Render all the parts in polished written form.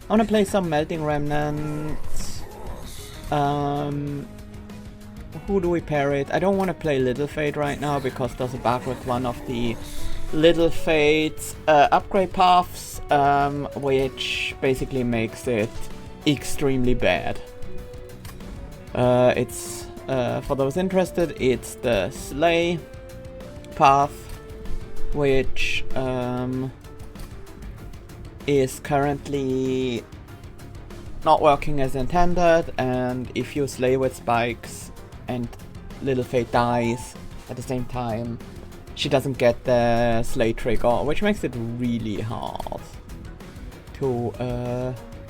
I wanna play some Melting Remnant. Who do we pair it? I don't want to play Little Fate right now because there's a bug with one of the Little Fate's upgrade paths, which basically makes it extremely bad. It's for those interested, it's the Slay path, which is currently not working as intended, and if you slay with spikes and Little Fate dies at the same time, she doesn't get the slay trigger, which makes it really hard to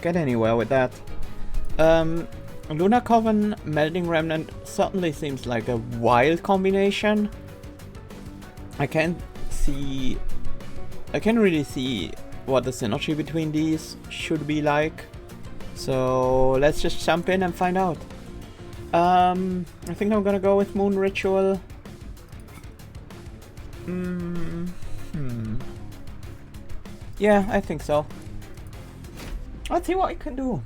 get anywhere with that. Lunar Coven, Melting Remnant certainly seems like a wild combination. I can't really see what the synergy between these should be like. So let's just jump in and find out. I think I'm gonna go with Moon Ritual. Yeah, I think so. Let's see what I can do.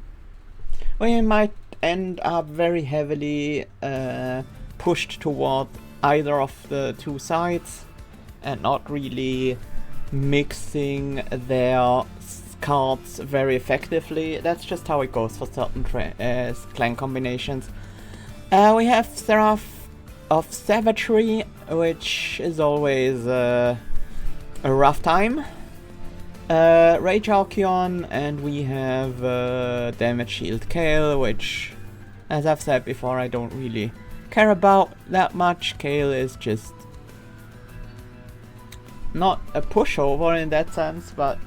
We might end up very heavily pushed toward either of the two sides and not really mixing their cards very effectively. That's just how it goes for certain clan combinations. We have Seraph of Savagery, which is always a rough time. Rage Archeon, and we have Damage Shield Kale, which, as I've said before, I don't really care about that much. Kale is just not a pushover in that sense, but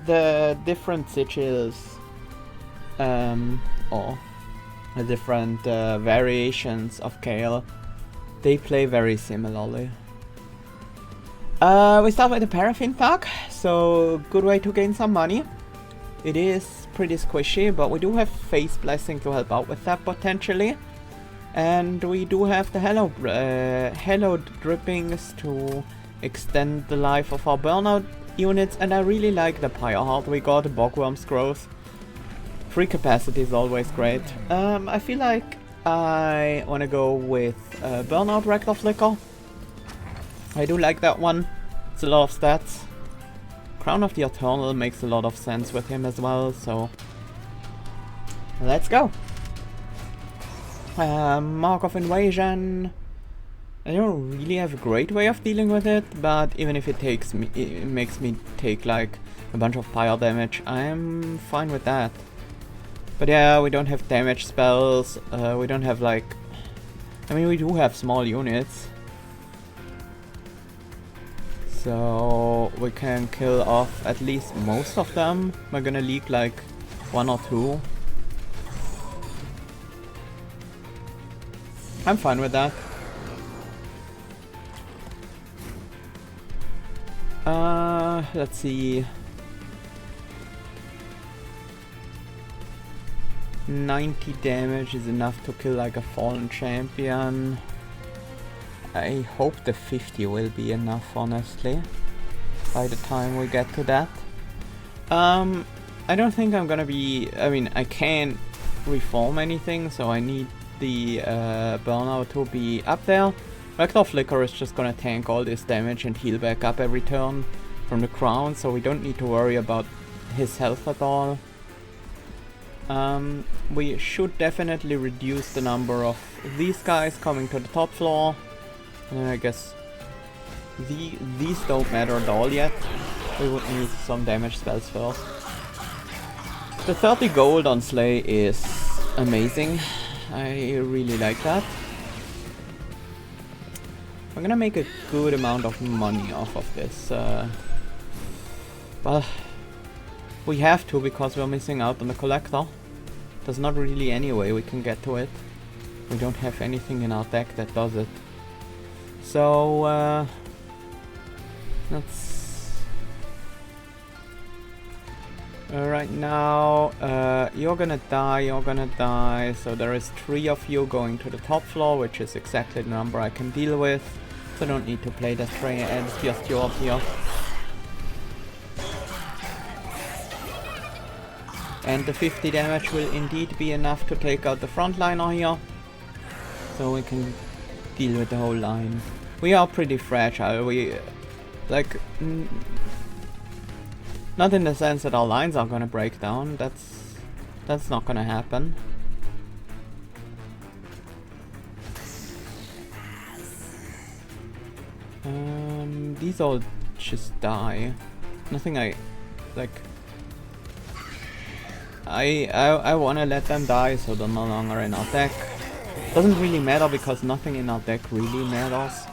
the different sigils or the different variations of Kale, they play very similarly. We start with the Paraffin pack, so good way to gain some money. It is pretty squishy, but we do have Face Blessing to help out with that potentially. And we do have the Hallowed drippings to extend the life of our burnout units, and I really like the Pyre Heart we got, Bogworm's Growth. Free capacity is always great. I feel like I want to go with Burnout Rector Flicker. I do like that one. It's a lot of stats. Crown of the Eternal makes a lot of sense with him as well, so let's go. Mark of Invasion. I don't really have a great way of dealing with it, but even if it makes me take like a bunch of fire damage, I'm fine with that. But yeah, we don't have damage spells, we don't have like... I mean, we do have small units. So we can kill off at least most of them. We're gonna leak like one or two. I'm fine with that. Let's see. 90 damage is enough to kill like a fallen champion. I hope the 50 will be enough, honestly, by the time we get to that. I don't think I'm gonna be... I mean, I can't reform anything, so I need the burnout to be up there. Rector Flicker is just gonna tank all this damage and heal back up every turn from the crown, so we don't need to worry about his health at all. We should definitely reduce the number of these guys coming to the top floor. And I guess these don't matter at all yet. We would need some damage spells first. The 30 gold on Slay is amazing. I really like that. I'm gonna make a good amount of money off of this. Well, we have to because we're missing out on the collector. There's not really any way we can get to it. We don't have anything in our deck that does it. So, let's... right now, you're gonna die, so there is 3 of you going to the top floor, which is exactly the number I can deal with. So I don't need to play the Spear Steward here. And the 50 damage will indeed be enough to take out the frontliner here. So we can deal with the whole line. We are pretty fragile. We... like... not in the sense that our lines are gonna break down. That's not gonna happen. These all just die. Nothing I... like... I wanna let them die so they're no longer in our deck. Doesn't really matter because nothing in our deck really matters.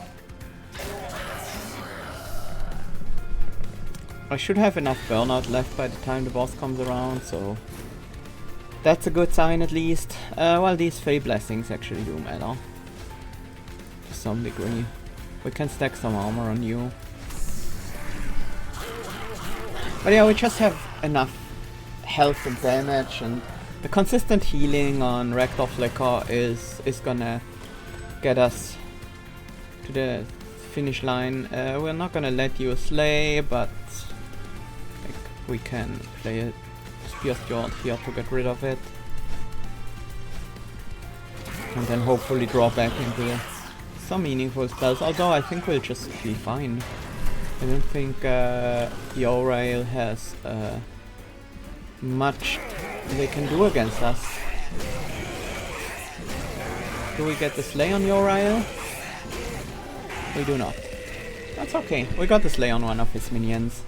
I should have enough burnout left by the time the boss comes around, so... that's a good sign at least. Well, these Fey Blessings actually do matter. To some degree. We can stack some armor on you. But yeah, we just have enough health and damage, and the consistent healing on Rector Flicker is gonna get us to the finish line. We're not gonna let you slay, but like, we can play a Spear Steward here to get rid of it. And then hopefully draw back into some meaningful spells, although I think we'll just be fine. I don't think Yaya has much they can do against us. Do we get the slay on Yaya? We do not. That's okay. We got the slay on one of his minions.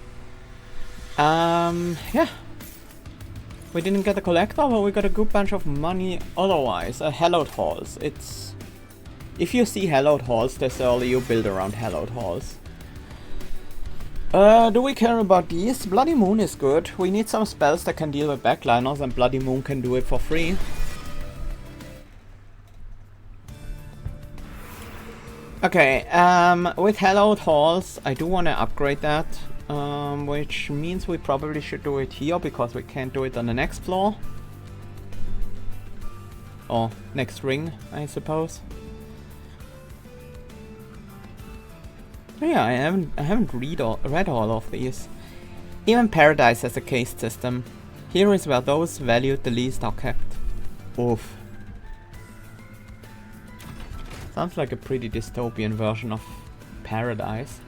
Yeah. We didn't get the collector, but we got a good bunch of money otherwise. Hallowed halls. It's... if you see Hallowed halls this early, you build around Hallowed halls. Do we care about these? Bloody Moon is good. We need some spells that can deal with backliners, and Bloody Moon can do it for free. Okay, with Hallowed halls, I do want to upgrade that, which means we probably should do it here, because we can't do it on the next floor. Or next ring, I suppose. Yeah, I haven't read all of these. Even Paradise has a caste system. Here is where those valued the least are kept. Oof. Sounds like a pretty dystopian version of Paradise.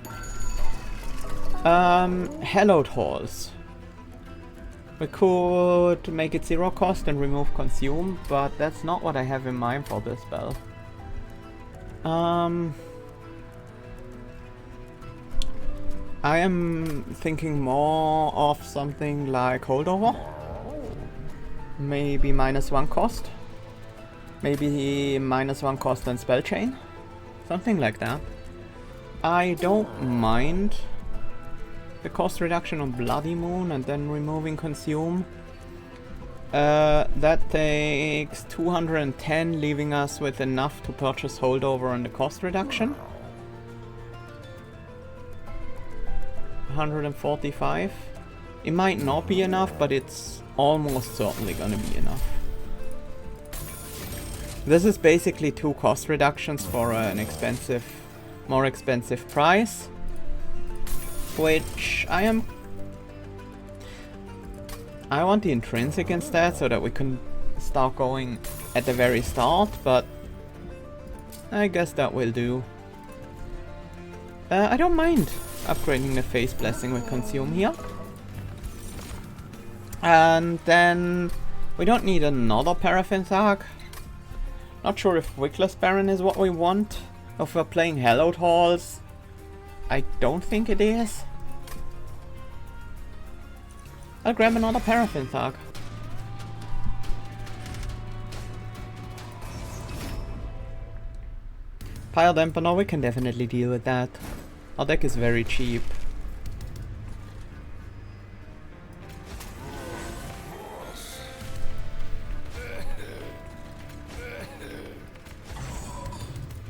Hallowed halls. We could make it 0 cost and remove consume, but that's not what I have in mind for this spell. I am thinking more of something like Holdover. Maybe -1 cost. Maybe -1 cost and Spell Chain. Something like that. I don't mind the cost reduction on Bloody Moon and then removing Consume. That takes 210, leaving us with enough to purchase Holdover and the cost reduction. 145. It might not be enough, but it's almost certainly gonna be enough. This is basically 2 cost reductions for an expensive, more expensive price, which I want the intrinsic instead, so that we can start going at the very start, but I guess that will do. I don't mind upgrading the Face Blessing with Consume here. And then we don't need another Paraffin Thug. Not sure if Wickless Baron is what we want. If we're playing Hallowed halls, I don't think it is. I'll grab another Paraffin Thug. Pile Dampener, we can definitely deal with that. Our deck is very cheap.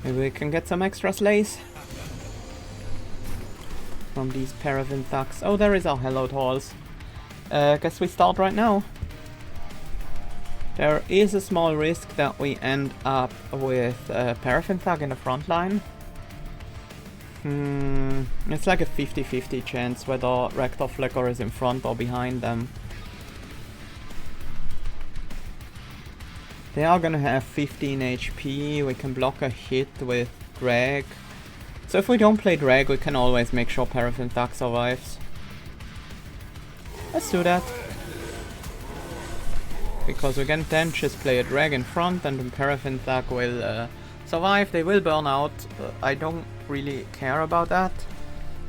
Maybe we can get some extra slays from these Paraffin Thugs. Oh, there is our Hallowed halls. Guess we start right now. There is a small risk that we end up with Paraffin Thug in the front line. It's like a 50-50 chance whether Rector Flicker is in front or behind them. They are gonna have 15 HP, we can block a hit with Drag. So if we don't play Drag, we can always make sure Paraffin Thug survives. Let's do that. Because we can then just play a Drag in front and then Paraffin Thug will survive. They will burn out. I don't really care about that.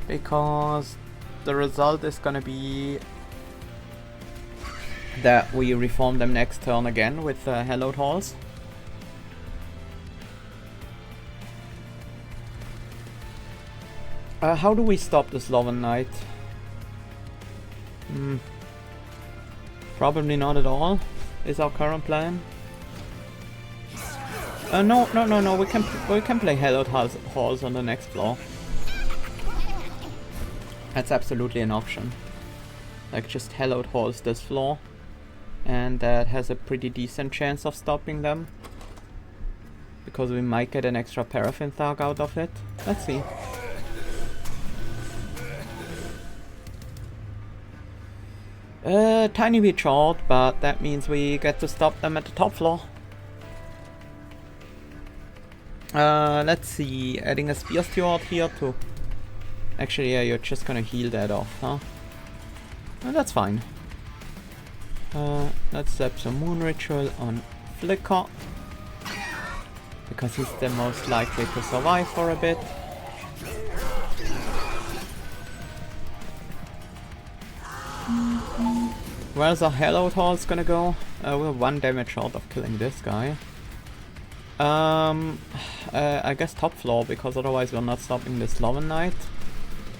Because the result is gonna be that we reform them next turn again with Hallowed Halls. How do we stop the Sloven Knight? Probably not at all, is our current plan. No, we can play Hallowed Halls on the next floor. That's absolutely an option. Like, just Hallowed Halls this floor. And that has a pretty decent chance of stopping them. Because we might get an extra Paraffin Thug out of it. Let's see. Tiny bit short, but that means we get to stop them at the top floor. Let's see, adding a Spear Steward here to... Actually, yeah, you're just gonna heal that off, huh? Well, that's fine. Let's slap some Moon Ritual on Flicker. Because he's the most likely to survive for a bit. Where's our Hallowed Halls gonna go? We're 1 damage short of killing this guy. I guess top floor, because otherwise we're not stopping the Sloven Knight.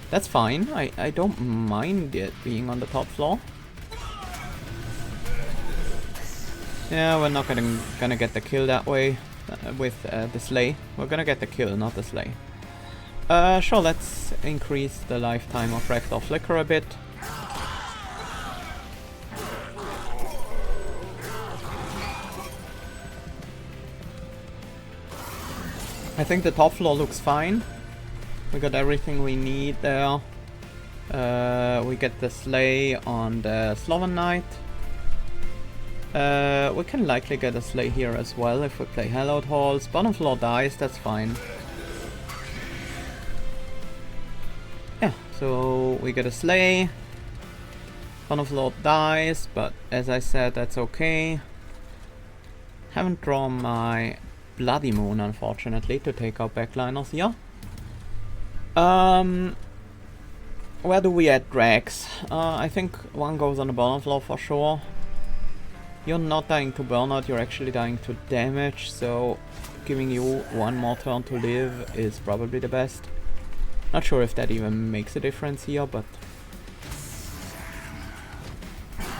That's fine, I don't mind it being on the top floor. Yeah, we're not gonna get the kill that way with the Slay. We're gonna get the kill, not the Slay. Sure, let's increase the lifetime of Rector Flicker a bit. I think the top floor looks fine. We got everything we need there. We get the Slay on the Sloven Knight. We can likely get a Slay here as well if we play Hallowed Halls. Bottom floor dies, that's fine. Yeah, so we get a Slay. Bottom floor dies, but as I said, that's okay. Haven't drawn my Bloody Moon, unfortunately, to take out backliners here. Where do we add drags? I think one goes on the bottom floor for sure. You're not dying to burnout, you're actually dying to damage, so giving you one more turn to live is probably the best. Not sure if that even makes a difference here, but...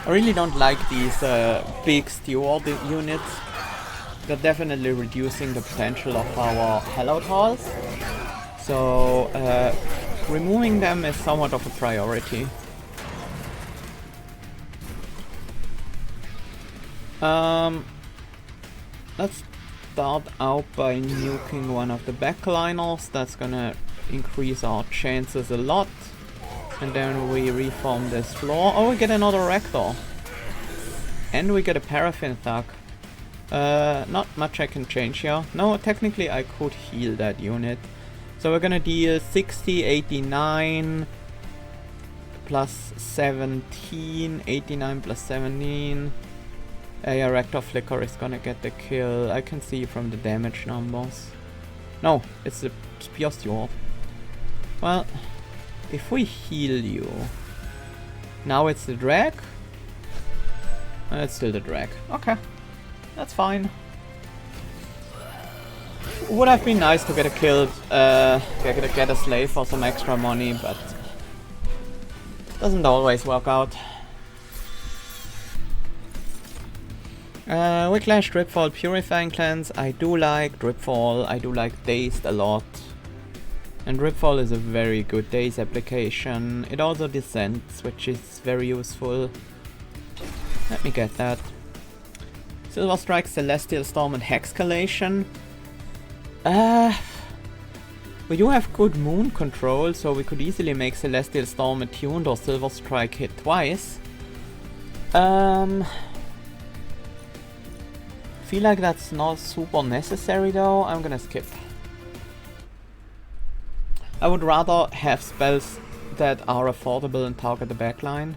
I really don't like these big steward units. They're definitely reducing the potential of our Hallowed Halls. So removing them is somewhat of a priority. Let's start out by nuking one of the backliners. That's gonna increase our chances a lot. And then we reform this floor. Oh, we get another Rector. And we get a Paraffin Thug. Not much I can change here. No, technically I could heal that unit. So we're gonna deal 60, 89 plus 17, 89 plus 17. Yeah, Rector Flicker is gonna get the kill. I can see from the damage numbers. No, it's the Spear Steward. Well, if we heal you... Now it's the drag? It's still the drag. Okay. That's fine. Would have been nice to get a kill, get a Slave for some extra money, but doesn't always work out. We clash Dripfall, Purifying Cleanse. I do like Dripfall, I do like Dazed a lot. And Dripfall is a very good Daze application. It also descends, which is very useful. Let me get that. Silver Strike, Celestial Storm and Hexcalation. We do have good moon control, so we could easily make Celestial Storm attuned or Silver Strike hit twice. feel like that's not super necessary though. I'm gonna skip. I would rather have spells that are affordable and target the backline.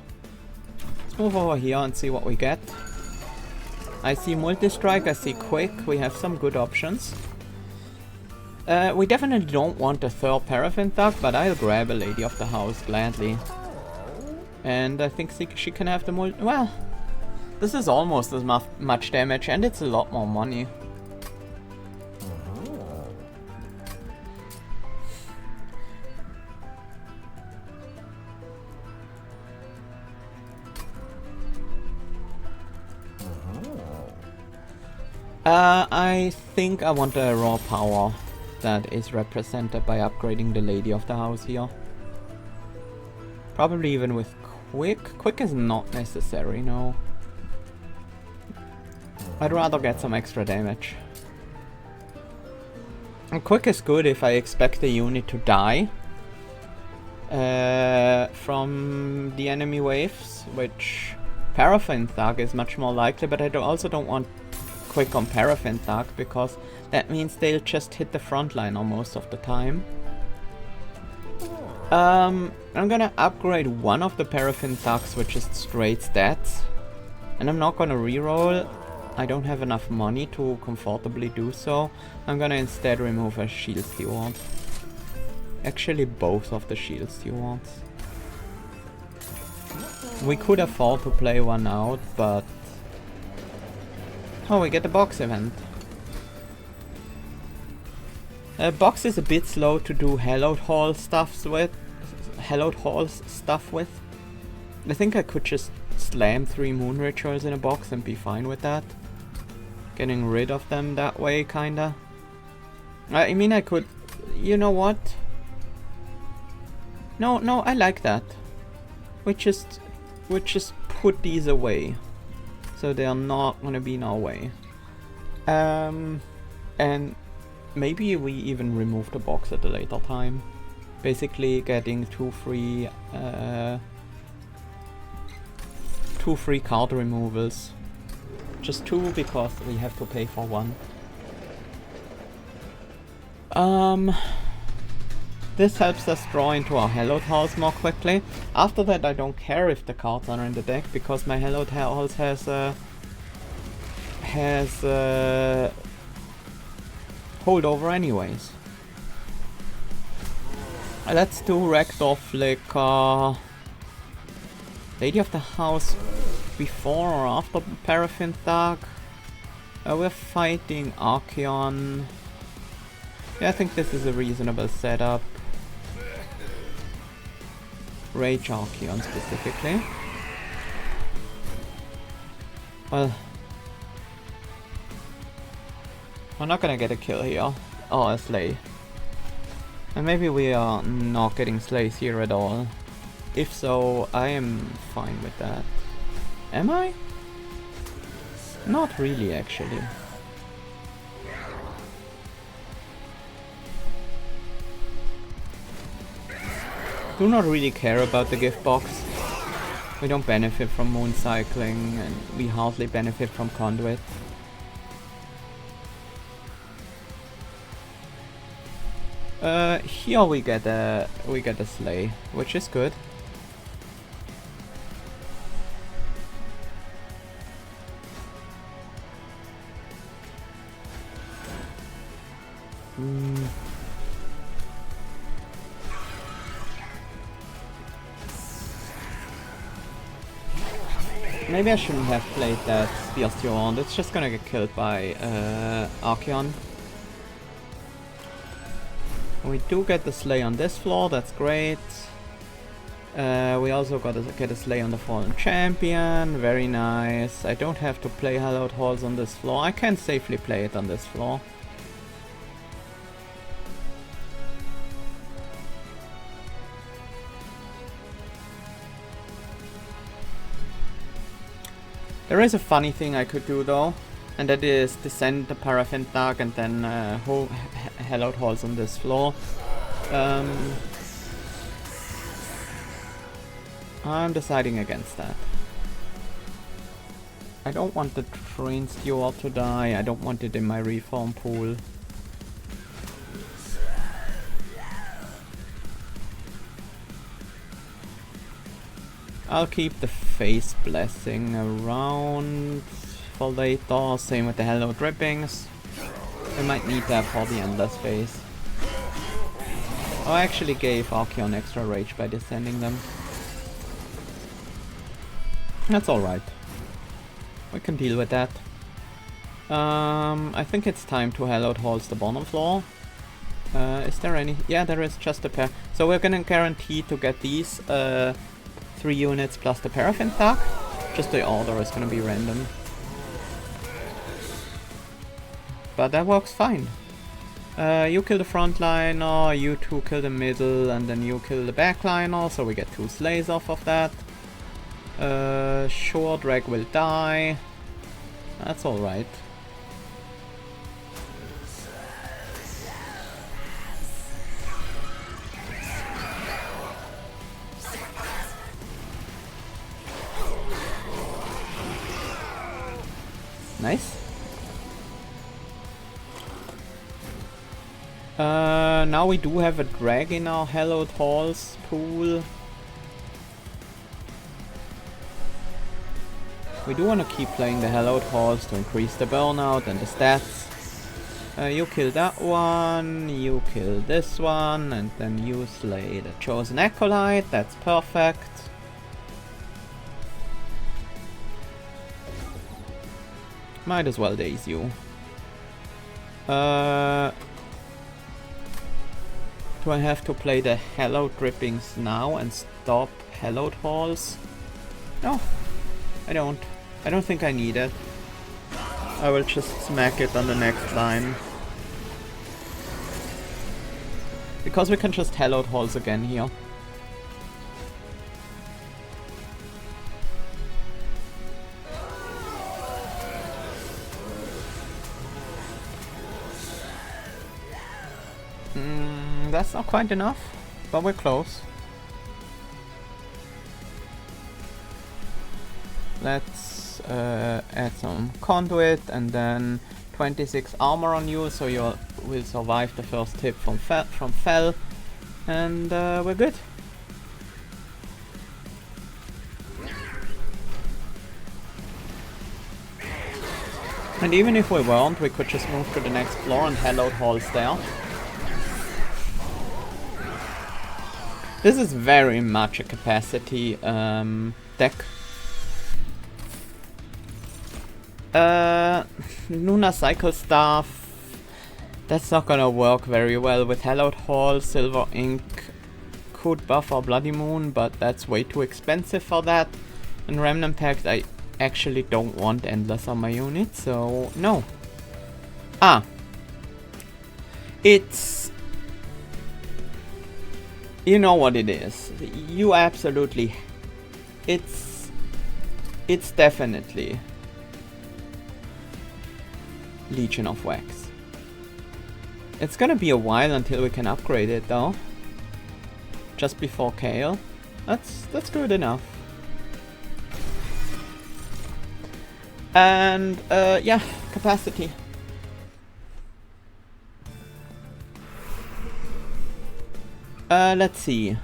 Let's move over here and see what we get. I see multi-strike, I see quick, we have some good options. We definitely don't want a third Paraffin Duck, but I'll grab a Lady of the House gladly. And I think she can have the multi... Well, this is almost as much damage and it's a lot more money. I think I want a raw power that is represented by upgrading the Lady of the House here. Probably even with quick. Quick is not necessary, no. I'd rather get some extra damage. And quick is good if I expect the unit to die from the enemy waves, which Paraffin Thug is much more likely, but I also don't want quick on Paraffin Thug because that means they'll just hit the front line most of the time. I'm gonna upgrade one of the Paraffin Thugs, which is straight stats, and I'm not gonna reroll. I don't have enough money to comfortably do so. I'm gonna instead remove a shield steward. Actually, both of the shield stewards. We could afford to play one out, but... Oh, we get the box event. Box is a bit slow to do Hallowed Hall stuff with. I think I could just slam 3 moon rituals in a box and be fine with that. Getting rid of them that way, kinda. I mean, I could... You know what? No, I like that. We just put these away. So they are not gonna be in our way. And maybe we even remove the box at a later time. Basically getting 2 free card removals. Just 2 because we have to pay for 1. This helps us draw into our Hallowed Halls more quickly. After that I don't care if the cards are in the deck because my Hallowed Halls has holdover anyways. Let's do Rector Flicker. Lady of the House before or after Paraffin Thug. We're fighting Archeon. Yeah, I think this is a reasonable setup. Rage Archeon specifically. Well, we're not gonna get a kill here. Or a slay. And maybe we are not getting slays here at all. If so, I am fine with that. Am I? Not really, actually. Do not really care about the gift box. We don't benefit from moon cycling and we hardly benefit from conduit. Here we get a slay, which is good. Maybe I shouldn't have played that Spear Steward. It's just gonna get killed by Archeon. We do get the slay on this floor, that's great. We also got to get a slay on the Fallen Champion, very nice. I don't have to play Hallowed Halls on this floor, I can safely play it on this floor. There is a funny thing I could do though, and that is descend the Paraffin Thug and then Hallowed Halls on this floor. I'm deciding against that. I don't want the train steward to die. I don't want it in my reform pool. I'll keep the face blessing around for later. Same with the hallowed drippings. We might need that for the endless phase. I actually gave Archeon extra rage by descending them. That's alright. We can deal with that. I think it's time to Hallowed Halls the bottom floor. Is there any? Yeah, there is just a pair. So we're gonna guarantee to get these 3 units plus the paraffin tag. Just the order is gonna be random. But that works fine. You kill the frontliner, you two kill the middle, and then you kill the backliner, so we get 2 slays off of that. Sure, Drag will die. That's alright. Nice. Now we do have a drag in our Hallowed Halls pool. We do want to keep playing the Hallowed Halls to increase the burnout and the stats. You kill that one, you kill this one, and then you slay the Chosen Acolyte. That's perfect. Might as well daze you. Do I have to play the Hallowed Drippings now and stop Hallowed Halls? No, I don't. I don't think I need it. I will just smack it on the next line. Because we can just Hallowed Halls again here. That's not quite enough, but we're close. Let's add some conduit and then 26 armor on you, so you will survive the first hit from Fel, and we're good. And even if we weren't, we could just move to the next floor and Hallowed Halls there. This is very much a capacity deck. Lunar Cycle Staff. That's not gonna work very well with Hallowed Hall. Silver Ink could buff our Bloody Moon, but that's way too expensive for that. And Remnant Pact, I actually don't want Endless on my unit, so no. It's... You know what it is. You absolutely... It's definitely Legion of Wax. It's gonna be a while until we can upgrade it though. Just before Kale. That's good enough. And yeah, capacity. Let's see.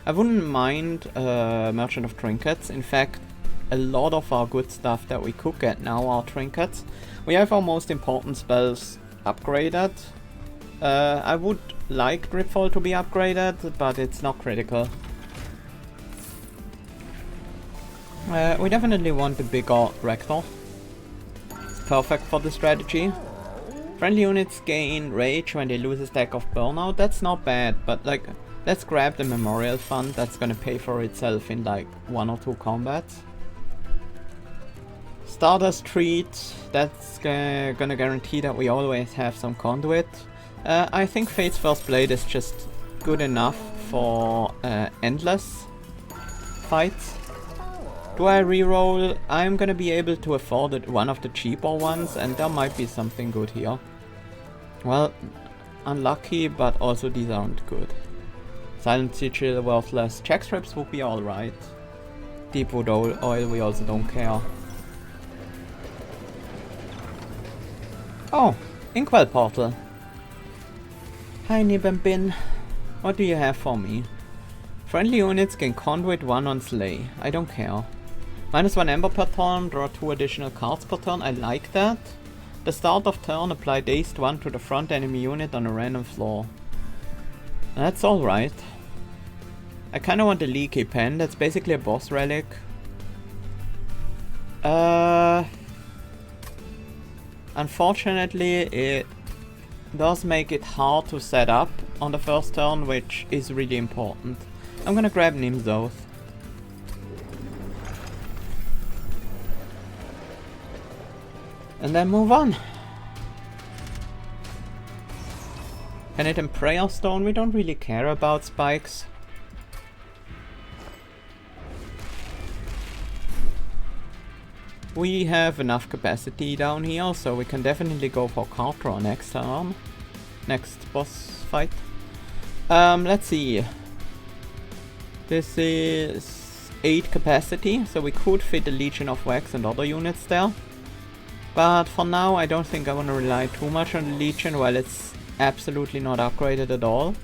I wouldn't mind Merchant of Trinkets. In fact, a lot of our good stuff that we could get now are trinkets. We have our most important spells upgraded. I would like Dripfall to be upgraded, but it's not critical. We definitely want the bigger Rector. It's perfect for the strategy. Friendly units gain rage when they lose a stack of burnout. That's not bad, but like, let's grab the Memorial Fund. That's gonna pay for itself in like 1 or 2 combats. Stardust Treat, that's gonna guarantee that we always have some conduit. I think Fate's First Blade is just good enough for endless fights. Do I reroll? I'm gonna be able to afford it, one of the cheaper ones, and there might be something good here. Well, unlucky, but also these aren't good. Silent Sigil worthless. Check strips would be alright. Deep Wood Oil we also don't care. Oh, Inkwell Portal. Hi Nibbin. What do you have for me? Friendly units gain Conduit 1 on Slay. I don't care. -1 Ember per turn, draw 2 additional cards per turn. I like that. The start of turn, apply dazed 1 to the front enemy unit on a random floor. That's alright. I kinda want the Leaky Pen. That's basically a boss relic. Unfortunately, it does make it hard to set up on the first turn, which is really important. I'm gonna grab Nim's Oath. And then move on. Penitent Prayer Stone, we don't really care about spikes. We have enough capacity down here, so we can definitely go for card draw next turn. Next boss fight. Let's see. This is 8 capacity, so we could fit a Legion of Wax and other units there. But for now, I don't think I want to rely too much on the Legion, while it's absolutely not upgraded at all.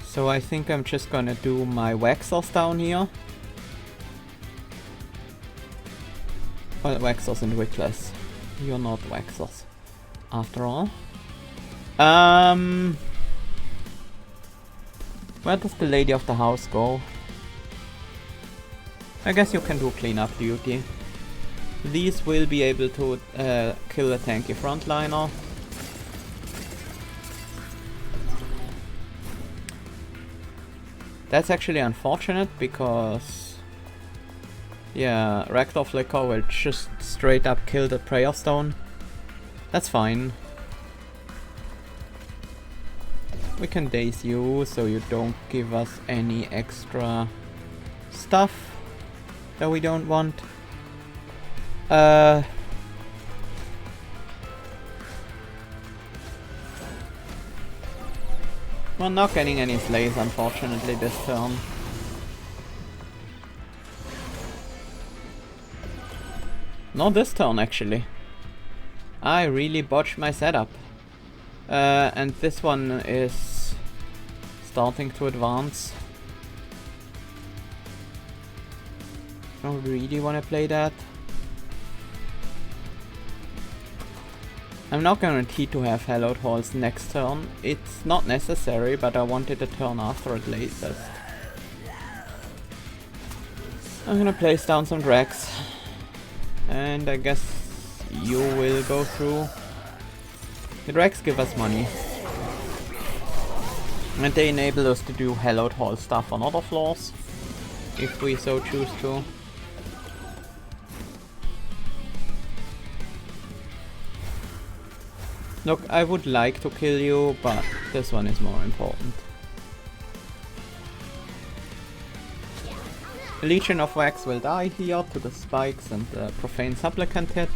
So I think I'm just gonna do my Waxers down here. Well, Waxers and Wickless. You're not Waxers, after all. Where does the Lady of the House go? I guess you can do cleanup duty. These will be able to kill a tanky frontliner. That's actually unfortunate because, yeah, Rector Flicker will just straight up kill the Prayer Stone. That's fine. We can daze you so you don't give us any extra stuff that we don't want. We're not getting any slays, unfortunately, this turn. Not this turn, actually. I really botched my setup. And this one is starting to advance. I don't really want to play that. I'm not guaranteed to have Hallowed Halls next turn. It's not necessary, but I wanted a turn after at latest. I'm gonna place down some Drags. And I guess you will go through. The Drags give us money. And they enable us to do Hallowed Hall stuff on other floors, if we so choose to. Look, I would like to kill you, but this one is more important. The Legion of Wax will die here to the spikes and the Profane Supplicant hit.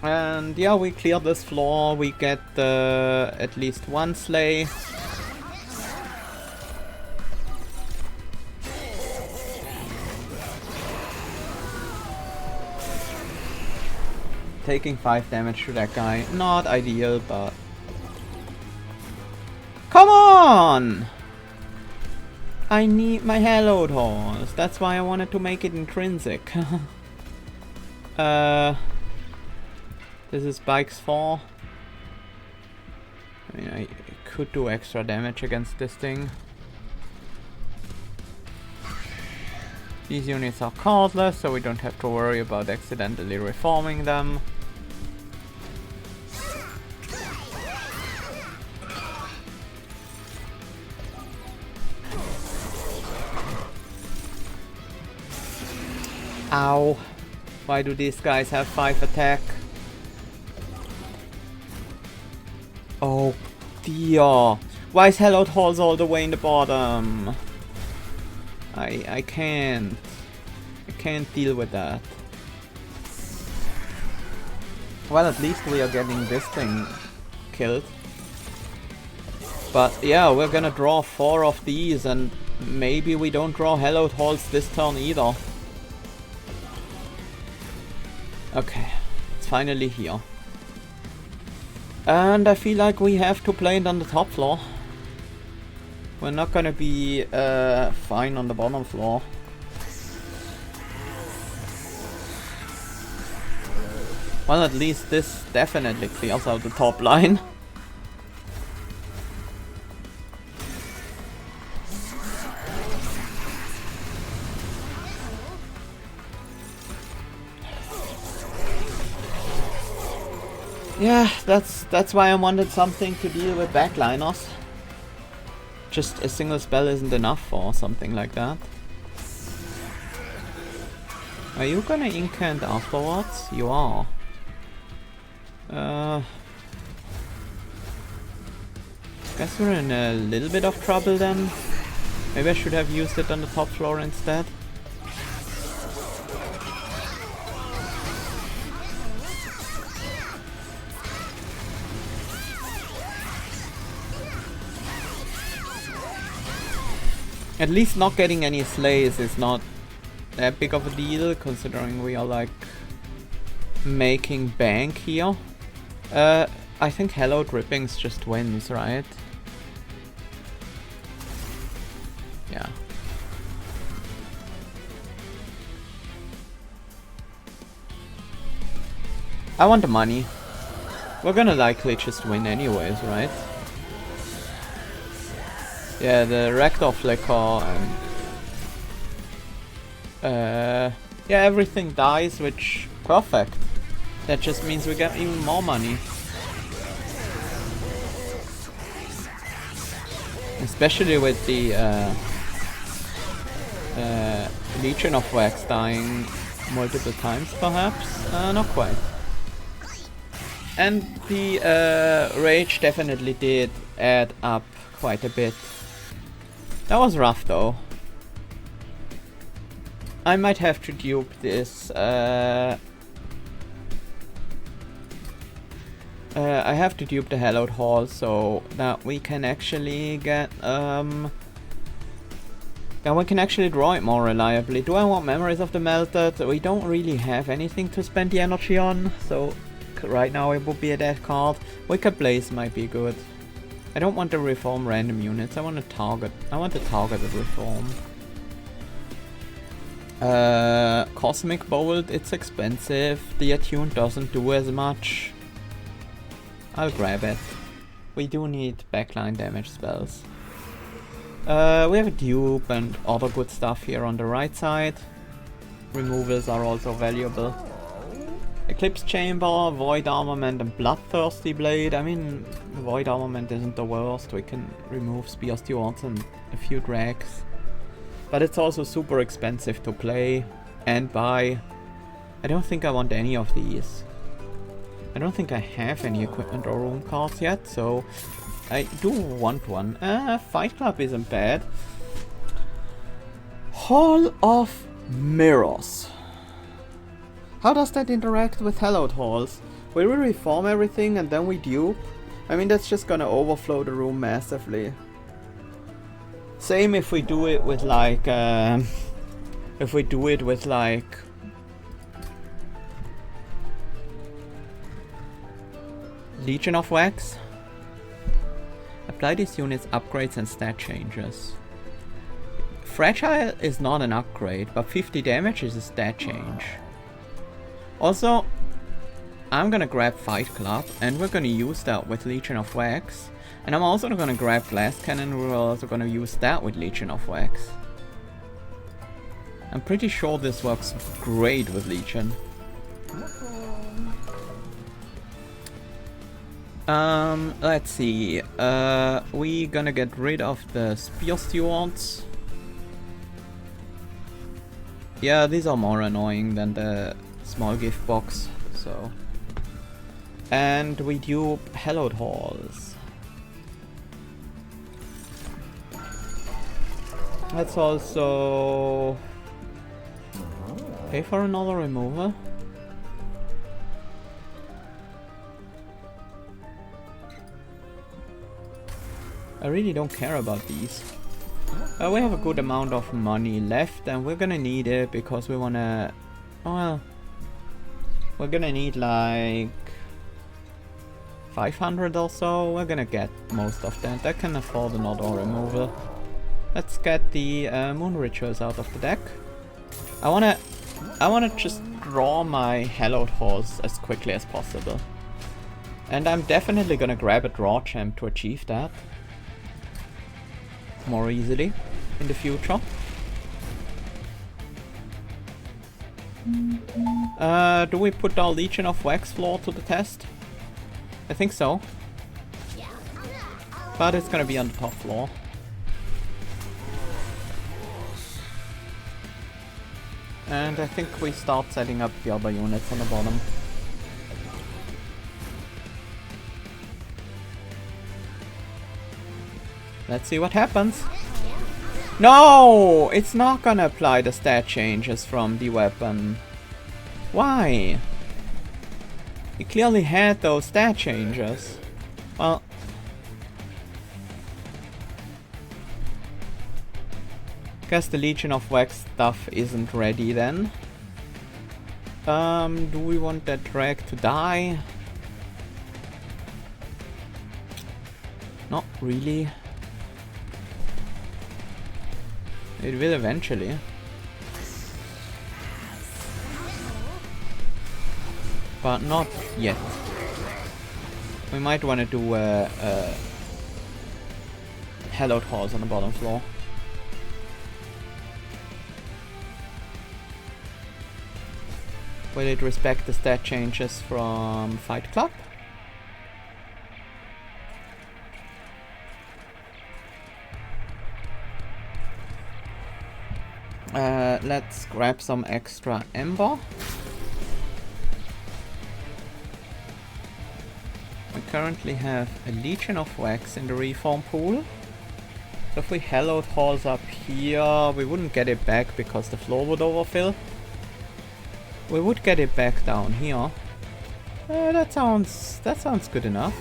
And yeah, we clear this floor, we get at least one slay. Taking 5 damage to that guy, not ideal, but... Come on! I need my Hallowed Halls, that's why I wanted to make it intrinsic. This is Bike's 4. I mean, I could do extra damage against this thing. These units are cardless, so we don't have to worry about accidentally reforming them. Ow. Why do these guys have 5 attack? Oh dear. Why is Hallowed Halls all the way in the bottom? I can't. I can't deal with that. Well, at least we are getting this thing killed. But yeah, we're gonna draw 4 of these, and maybe we don't draw Hallowed Halls this turn either. Okay, it's finally here. And I feel like we have to play it on the top floor. We're not gonna be fine on the bottom floor. Well, at least this definitely clears out the top line. Yeah, that's why I wanted something to deal with backliners. Just a single spell isn't enough or something like that. Are you gonna incant afterwards? You are. Guess we're in a little bit of trouble then. Maybe I should have used it on the top floor instead. At least not getting any slays is not that big of a deal, considering we are like making bank here. I think Hallowed Rippings just wins, right? Yeah. I want the money. We're gonna likely just win anyways, right? Yeah, the Rector Flicker and yeah, everything dies, which perfect. That just means we get even more money. Especially with the Legion of Wax dying multiple times, perhaps? Not quite. And the Rage definitely did add up quite a bit. That was rough though. I might have to dupe this. I have to dupe the Hallowed Hall so that we can actually get then we can actually draw it more reliably. Do I want Memories of the Melted? We don't really have anything to spend the energy on, so right now it would be a dead card. Wicked Blaze might be good. I don't want to reform random units, I want to target. I want to targeted reform. Cosmic Bolt, it's expensive. The Attune doesn't do as much. I'll grab it. We do need backline damage spells. We have a dupe and other good stuff here on the right side. Removals are also valuable. Eclipse Chamber, Void Armament and Bloodthirsty Blade. I mean, Void Armament isn't the worst. We can remove Spear Stewards and a few drags. But it's also super expensive to play and buy. I don't think I want any of these. I don't think I have any equipment or room cards yet, so I do want one. Fight Club isn't bad. Hall of Mirrors. How does that interact with Hallowed Halls? Will we reform everything and then we dupe? I mean, that's just gonna overflow the room massively. Same if we do it with like, Legion of Wax. Apply these units upgrades and stat changes. Fragile is not an upgrade, but 50 damage is a stat change. Also, I'm gonna grab Fight Club, and we're gonna use that with Legion of Wax. And I'm also gonna grab Glass Cannon, we're also gonna use that with Legion of Wax. I'm pretty sure this works great with Legion. Let's see. We gonna get rid of the Spear Stewards. Yeah, these are more annoying than the small gift box, so. And we dupe Hallowed Halls. Let's also pay for another removal. I really don't care about these. We have a good amount of money left and we're gonna need it because we wanna... Well... We're gonna need like... 500 or so. We're gonna get most of that. I can afford an auto removal. Let's get the moon rituals out of the deck. I wanna just draw my Hallowed horse as quickly as possible. And I'm definitely gonna grab a draw champ to achieve that. More easily in the future. Do we put our Legion of Wax floor to the test? I think so. But it's gonna be on the top floor. And I think we start setting up the other units on the bottom. Let's see what happens. No! It's not gonna apply the stat changes from the weapon. Why? We clearly had those stat changes. Well... Guess the Legion of Wax stuff isn't ready then. Do we want that drag to die? Not really. It will eventually. But not yet. We might want to do a Hallowed horse on the bottom floor. Will it respect the stat changes from Fight Club? Let's grab some extra Ember. We currently have a Legion of Wax in the reform pool. So if we Hallowed horse up here, we wouldn't get it back because the floor would overfill. We would get it back down here. That sounds good enough.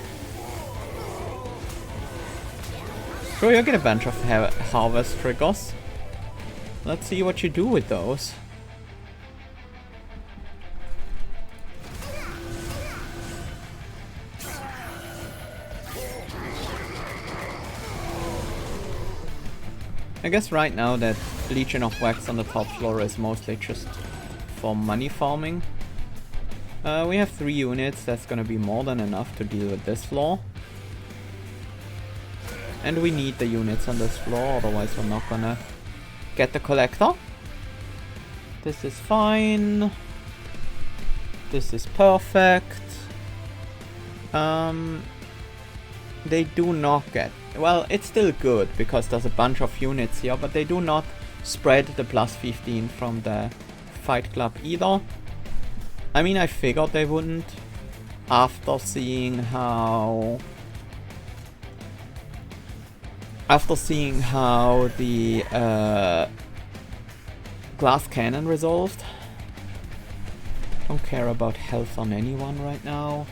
Sure, you get a bunch of harvest triggers. Let's see what you do with those. I guess right now that Legion of Wax on the top floor is mostly just for money farming. We have 3 units, that's gonna be more than enough to deal with this floor. And we need the units on this floor, otherwise we're not gonna get the collector. This is fine. This is perfect. They do not get... Well, it's still good because there's a bunch of units here, but they do not spread the plus 15 from the Fight Club either. I mean, I figured they wouldn't after seeing how... the glass cannon resolved. Don't care about health on anyone right now.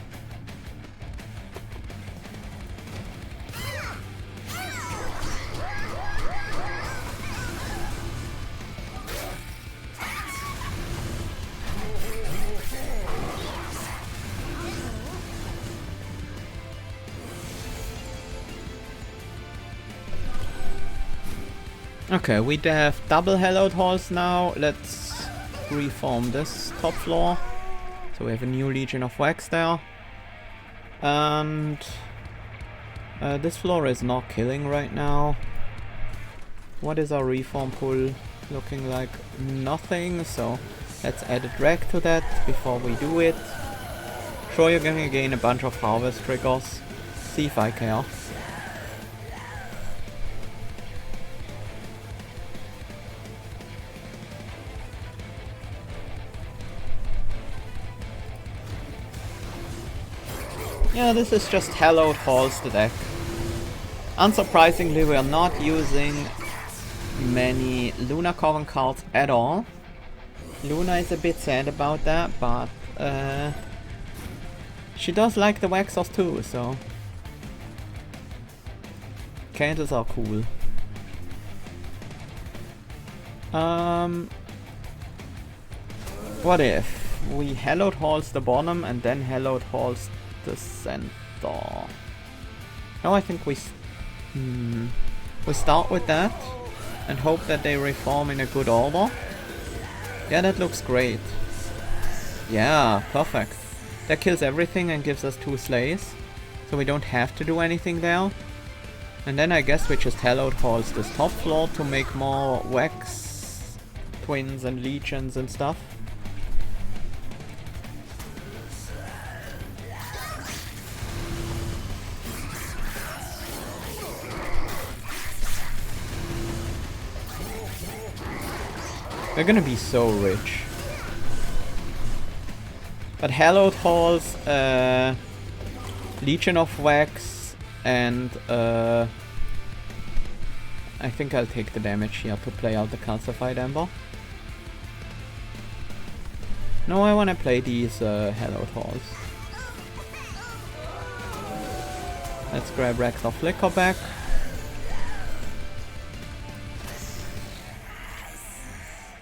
Okay, we have double Hallowed halls now. Let's reform this top floor. So we have a new Legion of Wax there. And this floor is not killing right now. What is our reform pool looking like? Nothing, so let's add a drag to that before we do it. Sure, you're gonna gain a bunch of harvest triggers. See if I care. Yeah, this is just Hallowed halls the deck. Unsurprisingly, we are not using many Luna Coven cards at all. Luna is a bit sad about that, but she does like the Waxos too, so... Candles are cool. What if we Hallowed Halls the bottom and then Hallowed Halls the center? No, I think we start with that and hope that they reform in a good order. Yeah, that looks great. Yeah, perfect. That kills everything and gives us 2 slays, so we don't have to do anything there. And then I guess we just Hallowed Halls this top floor to make more Wax Twins and Legions and stuff. They're gonna be so rich. But Hallowed Halls, Legion of Wax, and I think I'll take the damage here to play out the Calcified Ember. No, I wanna play these Hallowed Halls. Let's grab Rex of Flicker back.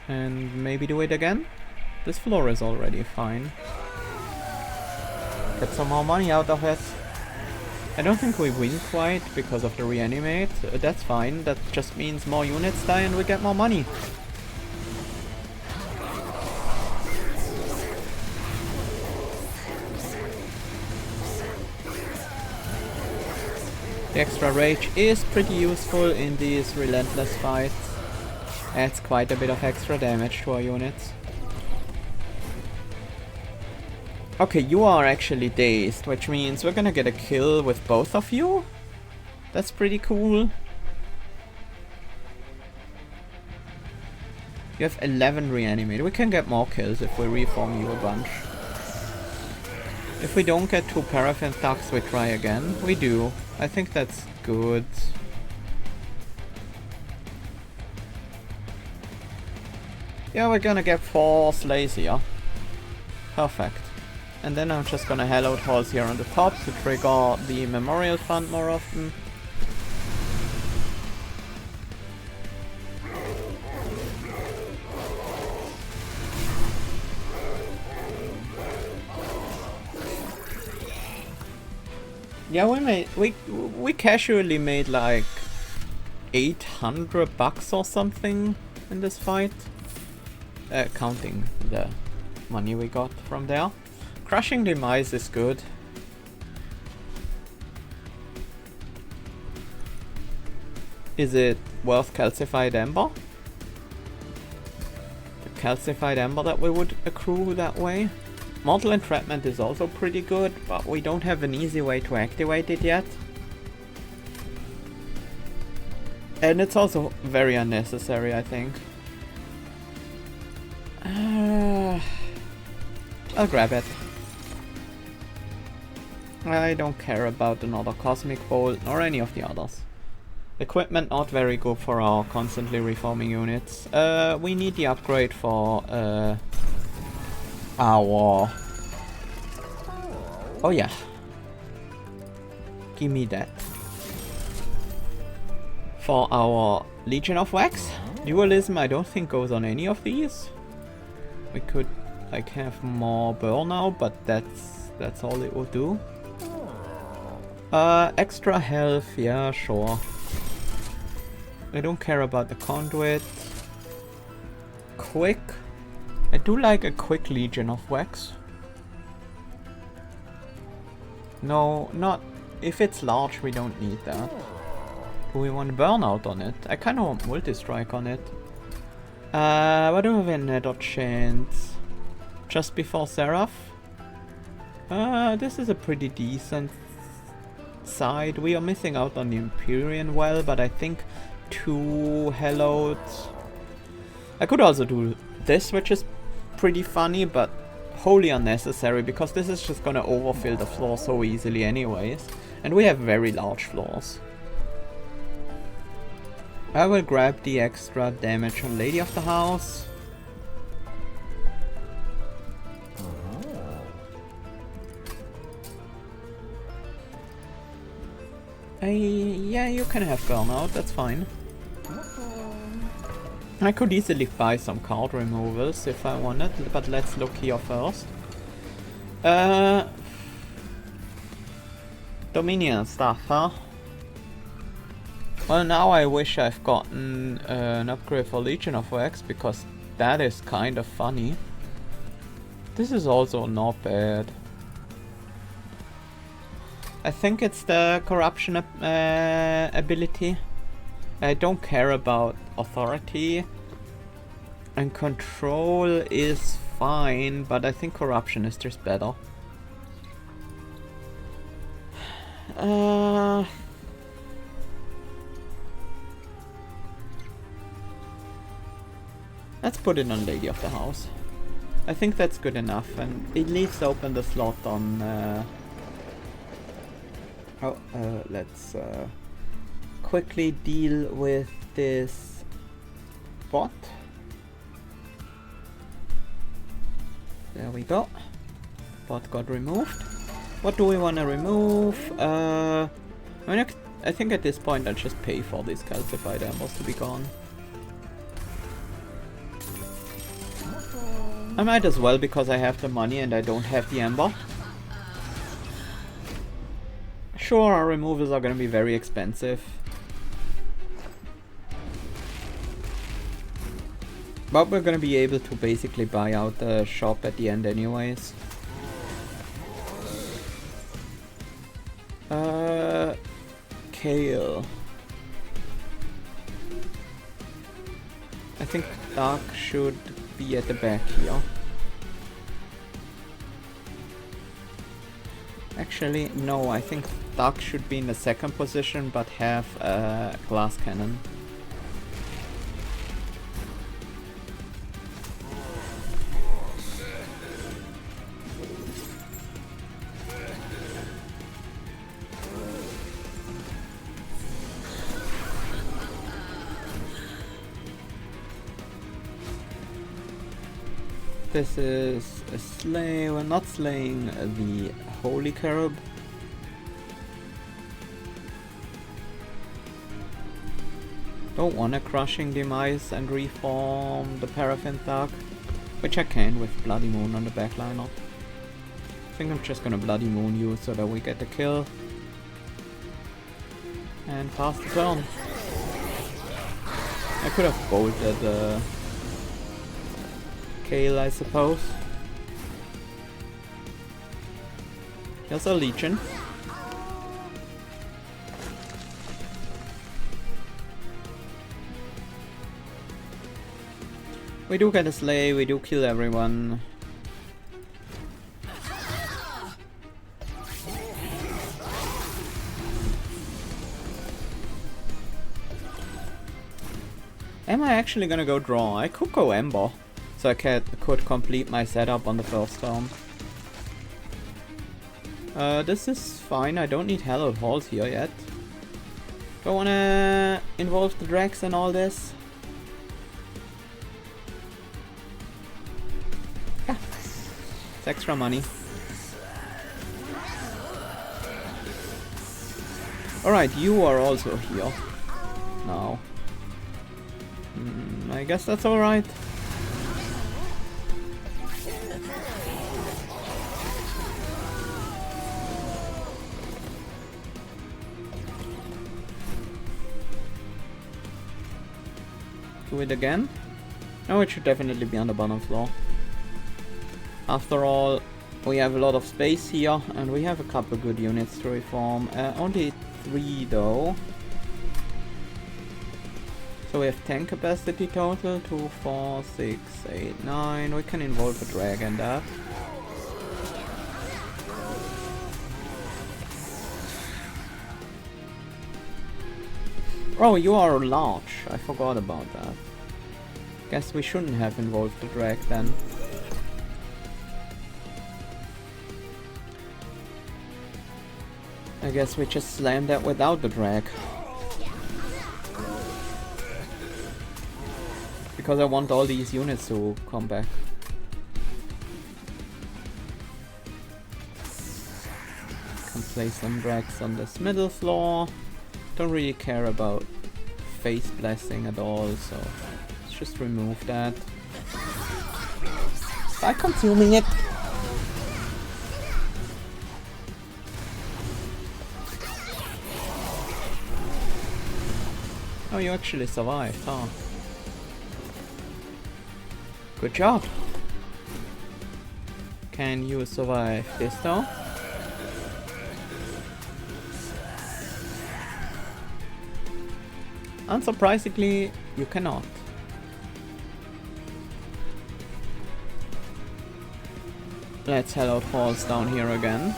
And maybe do it again? This floor is already fine. Get some more money out of it. I don't think we win quite because of the reanimate. That's fine, that just means more units die and we get more money. The extra rage is pretty useful in these relentless fights. Adds quite a bit of extra damage to our units. Okay, you are actually dazed, which means we're gonna get a kill with both of you. That's pretty cool. You have 11 reanimate. We can get more kills if we reform you a bunch. If we don't get 2 paraffin thugs, we try again. We do. I think that's good. Yeah, we're gonna get 4 slays here. Perfect. And then I'm just gonna Hallowed Halls here on the top to trigger the Memorial Fund more often. Yeah, we casually made like 800 bucks or something in this fight. Counting the money we got from there. Crushing Demise is good. Is it worth Calcified Ember? The Calcified Ember that we would accrue that way? Mortal Entrapment is also pretty good, but we don't have an easy way to activate it yet. And it's also very unnecessary, I think. I'll grab it. I don't care about another Cosmic Bolt or any of the others. Equipment not very good for our constantly reforming units. We need the upgrade for our... Oh yeah. Give me that. For our Legion of Wax. Dualism I don't think goes on any of these. We could like have more burnout, but that's all it will do. Extra health, yeah, sure. I don't care about the conduit. Quick. I do like a quick Legion of Wax. No, not... If it's large, we don't need that. Do we want burnout on it? I kinda want multi-strike on it. What do we have in Nether Chance? Just before Seraph? This is a pretty decent side. We are missing out on the Empyrean well, but I think 2 Hallowed. I could also do this, which is pretty funny, but wholly unnecessary, because this is just gonna overfill the floor so easily anyways. And we have very large floors. I will grab the extra damage on Lady of the House. Yeah, you can have burnout, that's fine. I could easily buy some card removals if I wanted, but let's look here first. Dominion stuff, huh? Well, now I wish I've gotten an upgrade for Legion of Wax, because that is kind of funny. This is also not bad. I think it's the corruption ability. I don't care about authority. And control is fine, but I think corruption is just better. Let's put it on Lady of the House. I think that's good enough, and it leaves open the slot on... let's quickly deal with this bot. There we go. Bot got removed. What do we want to remove? I think at this point I'll just pay for these calcified ammos to be gone. I might as well, because I have the money and I don't have the amber. Sure, our removals are gonna be very expensive. But we're gonna be able to basically buy out the shop at the end anyways. Kale. I think Dark should be at the back here. Actually, no, I think Dark should be in the second position, but have a glass cannon. This is a slay. We're not slaying the Holy Carob. Don't want a Crushing Demise and reform the Paraffin Dark, which I can with Bloody Moon on the backliner. I think I'm just gonna Bloody Moon you so that we get the kill. And pass the turn. I could have bolted Kale, I suppose. Here's a Legion. We do get a slay, we do kill everyone. Am I actually gonna go draw? I could go Ember, so I could complete my setup on the first turn. This is fine, I don't need Hallowed Halls here yet. Don't wanna involve the Drax and all this. Yeah, it's extra money. Alright, you are also here now. I guess that's alright. Do it again? No, it should definitely be on the bottom floor. After all, we have a lot of space here, and we have a couple good units to reform. Only 3 though. So we have 10 capacity total, 2, 4, 6, 8, 9. We can involve a drag in that. Oh, you are large. I forgot about that. Guess we shouldn't have involved the drag then. I guess we just slammed that without the drag. Because I want all these units to come back. Can place some drags on this middle floor. Don't really care about face blessing at all, so let's just remove that by consuming it. Oh, you actually survived, huh? Good job. Can you survive this though? Unsurprisingly, you cannot. Let's Hallowed Halls down here again.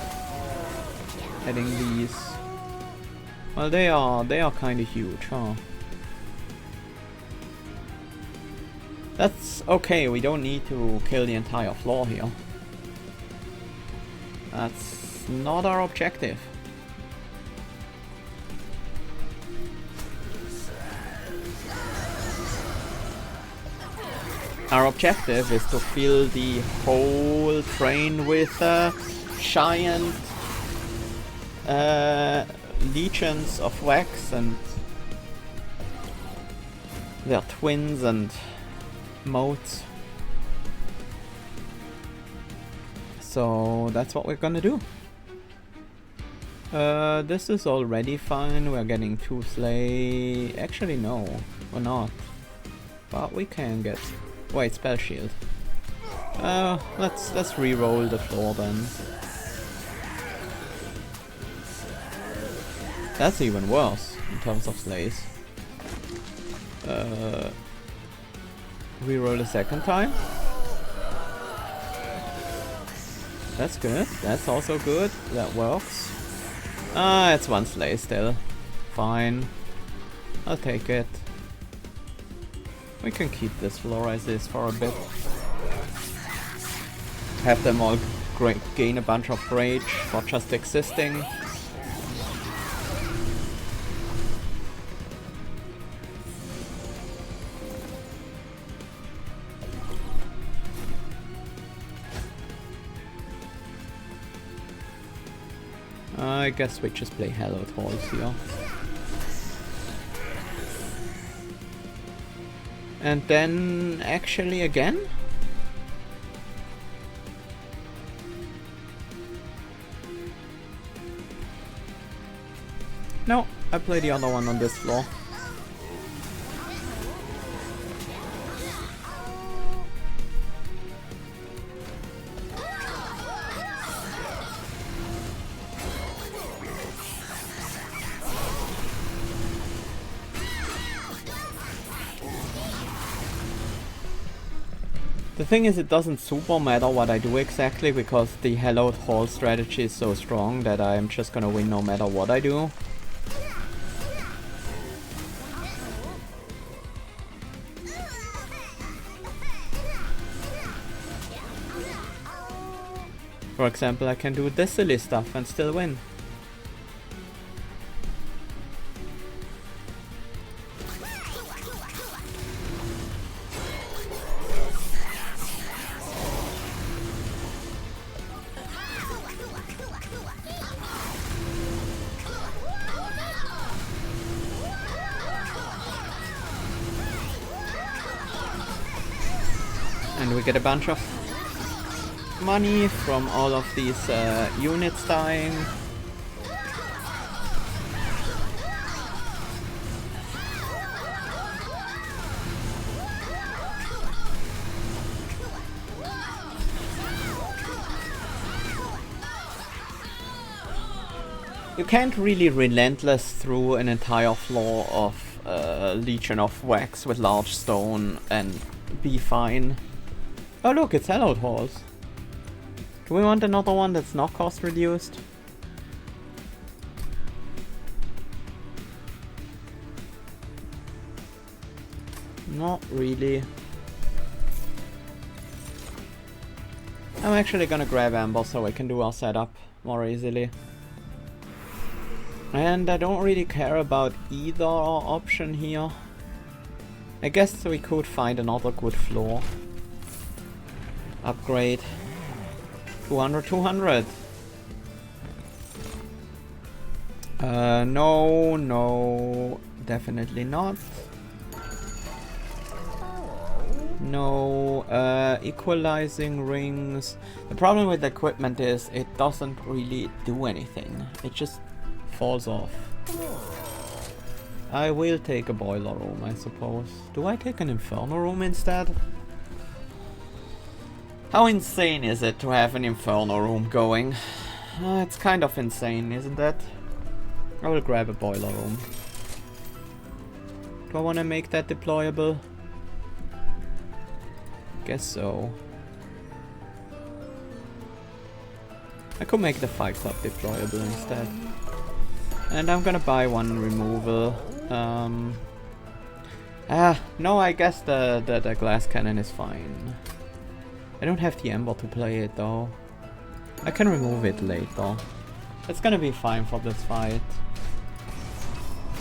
Adding these. Well, they are kind of huge, huh? That's okay. We don't need to kill the entire floor here. That's not our objective. Our objective is to fill the whole train with giant legions of wax and their twins and motes. So that's what we're gonna do. This is already fine. We're getting 2 slay. Actually, no, we're not. But we can get. Wait, spell shield. Let's re-roll the floor then. That's even worse in terms of slays. Re-roll a second time. That's good. That's also good. That works. It's 1 slay still. Fine. I'll take it. We can keep this floor as is for a bit. Have them all gain a bunch of rage for just existing. I guess we just play Hallowed Halls here. And then actually again? No, I play the other one on this floor. The thing is, it doesn't super matter what I do exactly, because the Hallowed Hall strategy is so strong that I'm just gonna win no matter what I do. For example, I can do this silly stuff and still win. And we get a bunch of money from all of these units dying. You can't really relentless through an entire floor of Legion of Wax with large stone and be fine. Oh look, it's Hallowed Halls. Do we want another one that's not cost reduced? Not really. I'm actually gonna grab Amber so I can do our setup more easily. And I don't really care about either option here. I guess we could find another good floor. Upgrade. 200, 200. No, no, definitely not. No, equalizing rings. The problem with the equipment is it doesn't really do anything. It just falls off. I will take a boiler room, I suppose. Do I take an inferno room instead? How insane is it to have an inferno room going? It's kind of insane, isn't it? I will grab a boiler room. Do I want to make that deployable? Guess so. I could make the Fight Club deployable instead. And I'm gonna buy one removal. No, I guess the glass cannon is fine. I don't have the ember to play it though. I can remove it later. It's gonna be fine for this fight.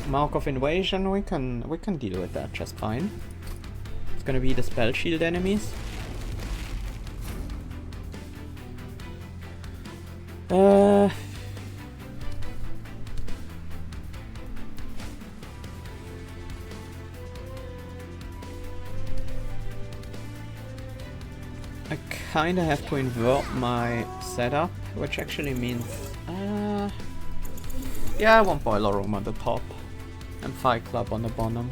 Mark of Invasion, we can deal with that just fine. It's gonna be the spell shield enemies. I kinda have to invert my setup, which actually means yeah, I want boiler room on the top and Fight Club on the bottom.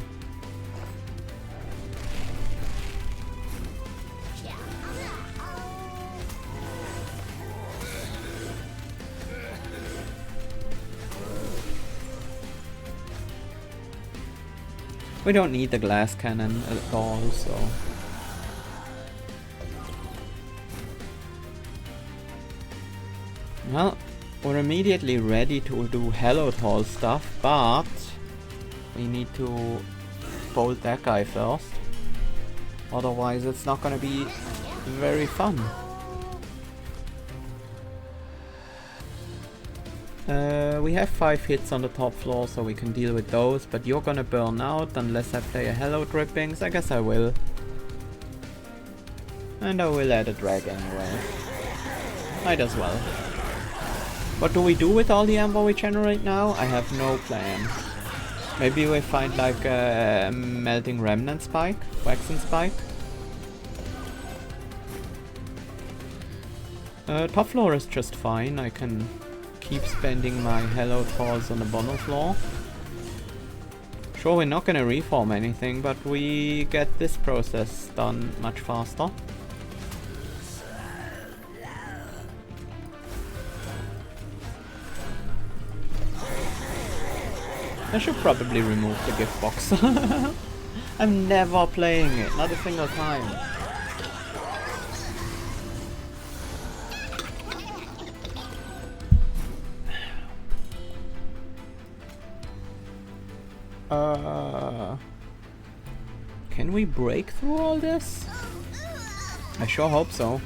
We don't need the glass cannon at all, so... Well, we're immediately ready to do Hallowed Hall stuff, but... we need to bolt that guy first. Otherwise it's not gonna be very fun. We have 5 hits on the top floor, so we can deal with those, but you're gonna burn out unless I play a Hallowed Rippings. I guess I will. And I will add a drag anyway. Might as well. What do we do with all the amber we generate now? I have no plan. Maybe we find like a melting remnant spike, waxen spike. Top floor is just fine. I can keep spending my Hallowed Halls on the bottom floor. Sure, we're not gonna reform anything, but we get this process done much faster. I should probably remove the gift box. I'm never playing it, not a single time. Can we break through all this? I sure hope so.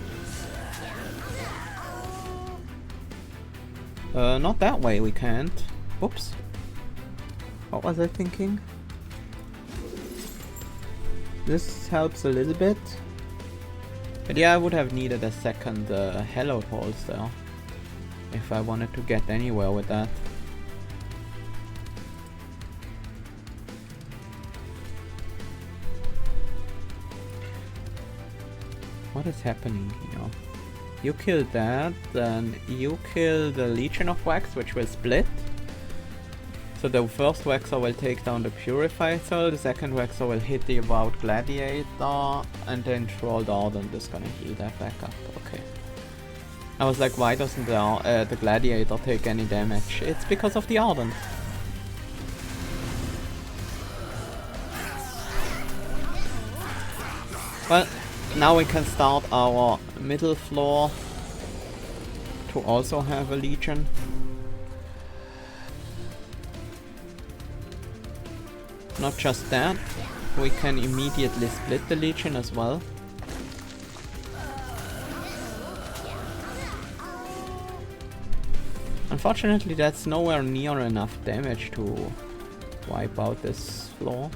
Not that way we can't. Oops. What was I thinking? This helps a little bit. But yeah, I would have needed a second Hallowed Halls there. If I wanted to get anywhere with that. What is happening here? You killed that, then you kill the Legion of Wax, which will split. So the first Waxer will take down the Purified Soul, the second Waxer will hit the Avowed Gladiator, and then Trolled Ardent is gonna heal that back up. Okay. I was like, why doesn't the Gladiator take any damage? It's because of the Ardent. Well, now we can start our middle floor to also have a Legion. Not just that, we can immediately split the Legion as well. Unfortunately, that's nowhere near enough damage to wipe out this floor.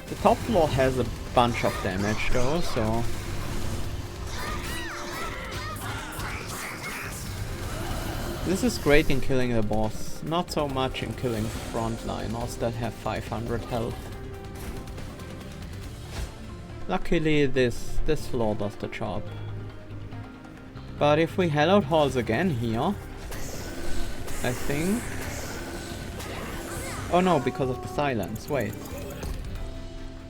The top floor has a bunch of damage though, so... This is great in killing the boss, not so much in killing frontliners that have 500 health. Luckily this floor does the job. But if we Hallowed halls again here, I think... Oh no, because of the silence, wait.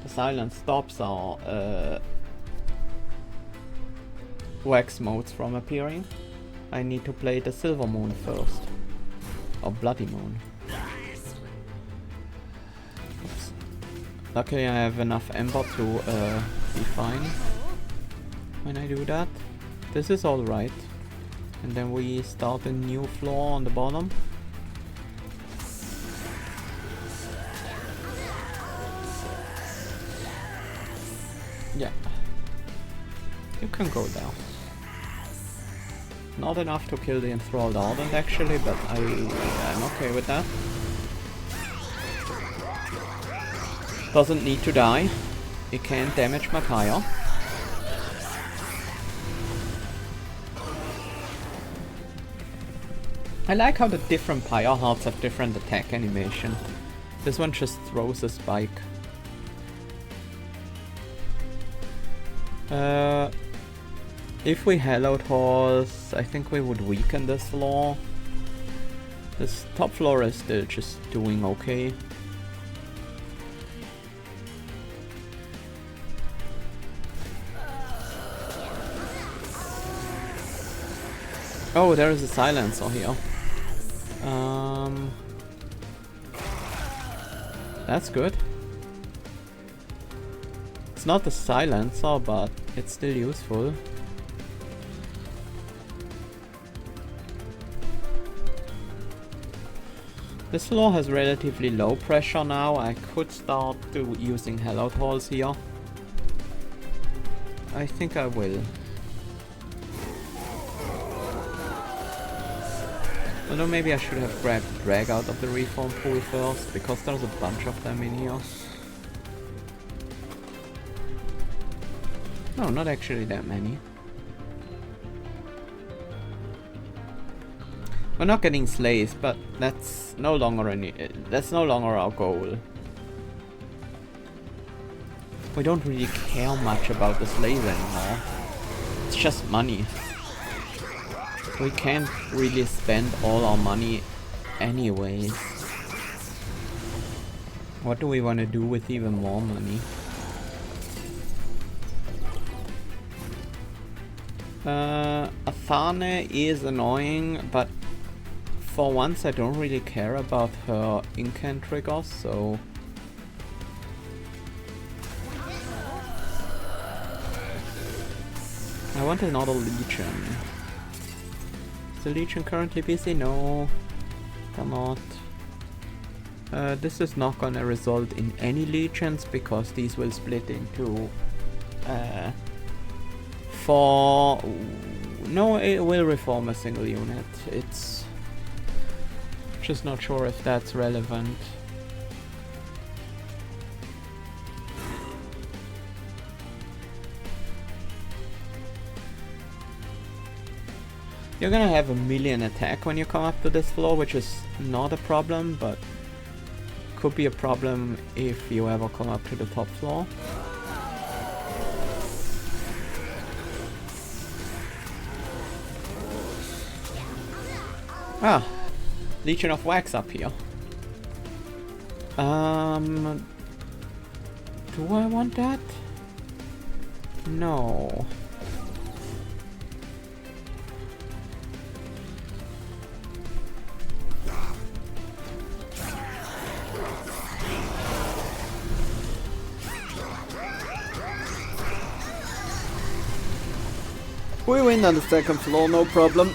The silence stops our wax modes from appearing. I need to play the Silver Moon first. Or Bloody Moon. Oops. Luckily I have enough Ember to be fine when I do that. This is alright. And then we start a new floor on the bottom. Yeah. You can go there. Not enough to kill the enthralled ardent actually, but I'm okay with that. Doesn't need to die. It can damage my Kaya. I like how the different Pyre Hearts have different attack animation. This one just throws a spike. If we Hallowed halls, I think we would weaken this floor. This top floor is still just doing okay. Oh, there is a silencer here. That's good. It's not a silencer, but it's still useful. This floor has relatively low pressure now. I could start using Hallowed halls here. I think I will. Although maybe I should have grabbed Drag out of the Reform pool first, because there's a bunch of them in here. No, not actually that many. We're not getting slays, but that's no longer our goal. We don't really care much about the slays anymore. It's just money. We can't really spend all our money anyways. What do we want to do with even more money? Athane is annoying, but for once I don't really care about her incant triggers, so... I want another Legion. Is the Legion currently busy? No, they're not. This is not gonna result in any Legions because these will split into four. No, it will reform a single unit. It's just not sure if that's relevant. You're gonna have a million attack when you come up to this floor, which is not a problem, but could be a problem if you ever come up to the top floor. Ah, Legion of Wax up here. Do I want that? No. We win on the second floor, no problem.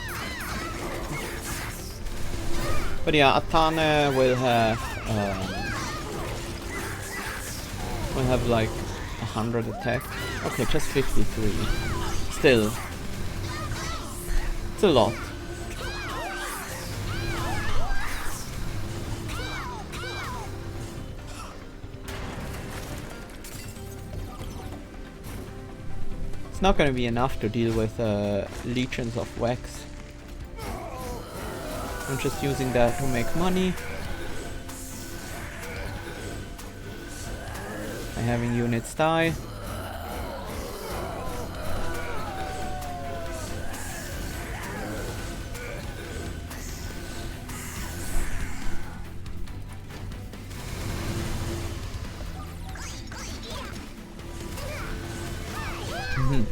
But yeah, Athane will have like 100 attack. Okay, just 53. Still, it's a lot. Not gonna be enough to deal with Legions of Wax. I'm just using that to make money. By having units die. Mm-hmm.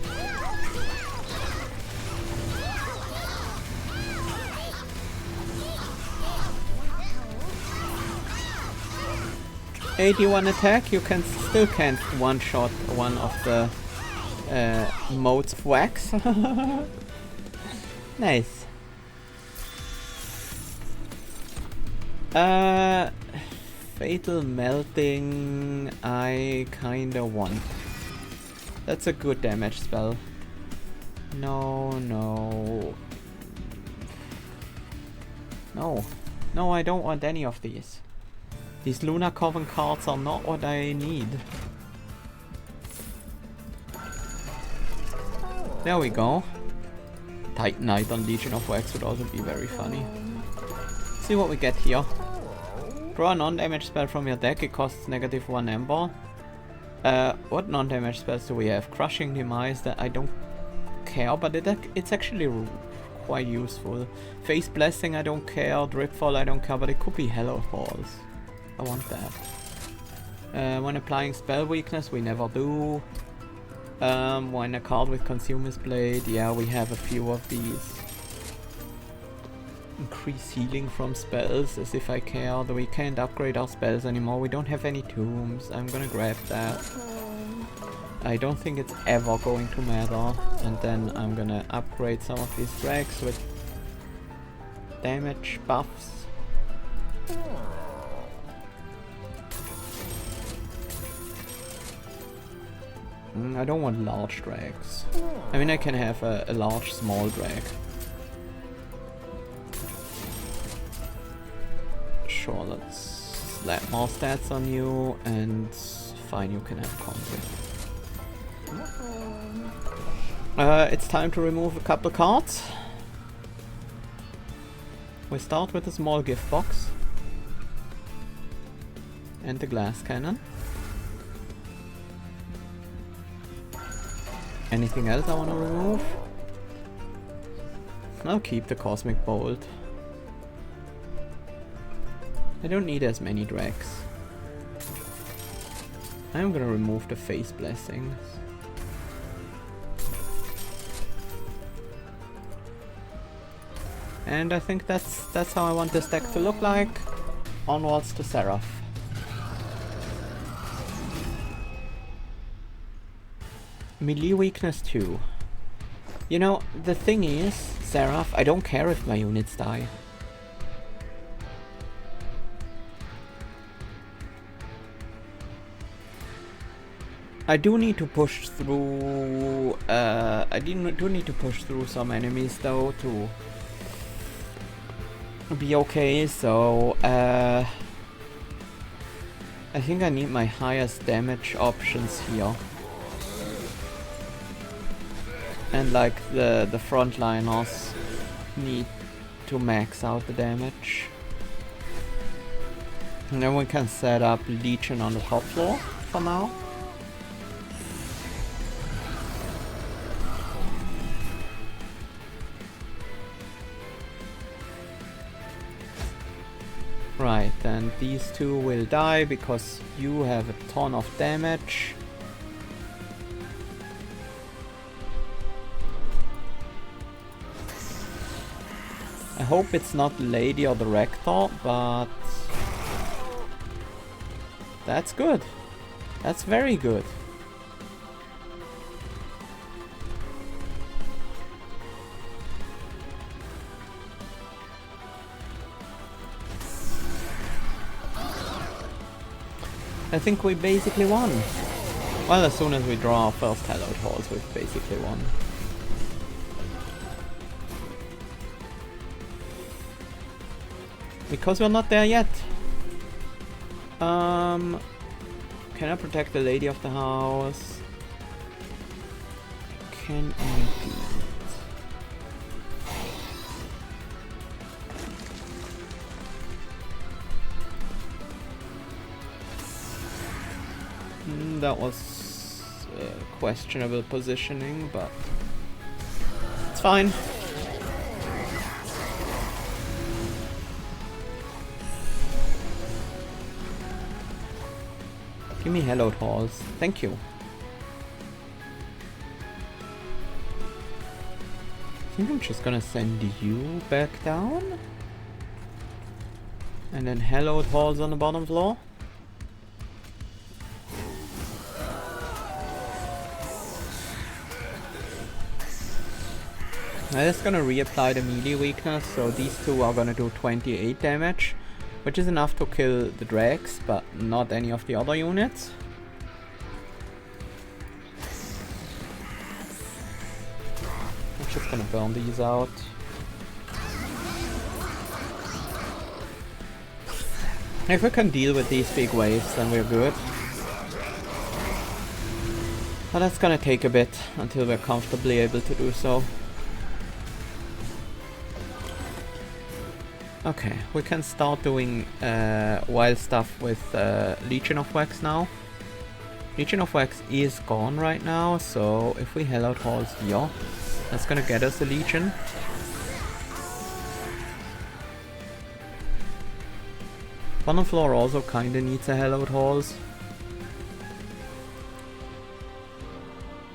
81 attack, you can still can't one-shot one of the modes of wax. Nice. Fatal melting I kinda want. That's a good damage spell. No. No, I don't want any of these. These Lunar Coven cards are not what I need. There we go. Titanite on Legion of Wax would also be very funny. See what we get here. Draw a non-damage spell from your deck, it costs -1 Ember. What non-damage spells do we have? Crushing Demise, that I don't care, but it's actually quite useful. Face Blessing I don't care, Dripfall I don't care, but it could be Hallowed Halls. I want that. When applying spell weakness, we never do. When a card with Consumer's Blade, yeah, we have a few of these. Increase healing from spells, as if I care. Though we can't upgrade our spells anymore. We don't have any tombs. I'm gonna grab that. I don't think it's ever going to matter. And then I'm gonna upgrade some of these drags with damage buffs. I don't want large drags. I mean, I can have a large small drag. Sure, let's slap more stats on you, and fine, you can have conflict. It's time to remove a couple cards. We start with a small gift box. And the glass cannon. Anything else I want to remove? I'll keep the Cosmic Bolt. I don't need as many drags. I'm gonna remove the Face Blessings. And I think that's how I want this deck to look like. Onwards to Seraph. Melee weakness 2. You know, the thing is, Seraph, I don't care if my units die. I do need to push through. Do need to push through some enemies though to be okay. So I think I need my highest damage options here, and like the frontliners need to max out the damage, and then we can set up Legion on the top floor for now. Right, then these two will die because you have a ton of damage. I hope it's not Lady or the Rector, but that's good. That's very good. I think we basically won. Well, as soon as we draw our first Hallowed Halls, we've basically won. Because we're not there yet. Can I protect the Lady of the House? Can I do it? That was questionable positioning, but it's fine. Give me hallowed halls. Thank you. I think I'm just gonna send you back down. And then hallowed halls on the bottom floor. I'm just gonna reapply the melee weakness, so these two are gonna do 28 damage, which is enough to kill the Drags, but not any of the other units. I'm just gonna burn these out. If we can deal with these big waves, then we're good. But that's gonna take a bit until we're comfortably able to do so. Okay, we can start doing wild stuff with Legion of Wax now. Legion of Wax is gone right now, so if we hell out halls here, that's gonna get us a Legion. Bottom floor also kinda needs a hell out halls.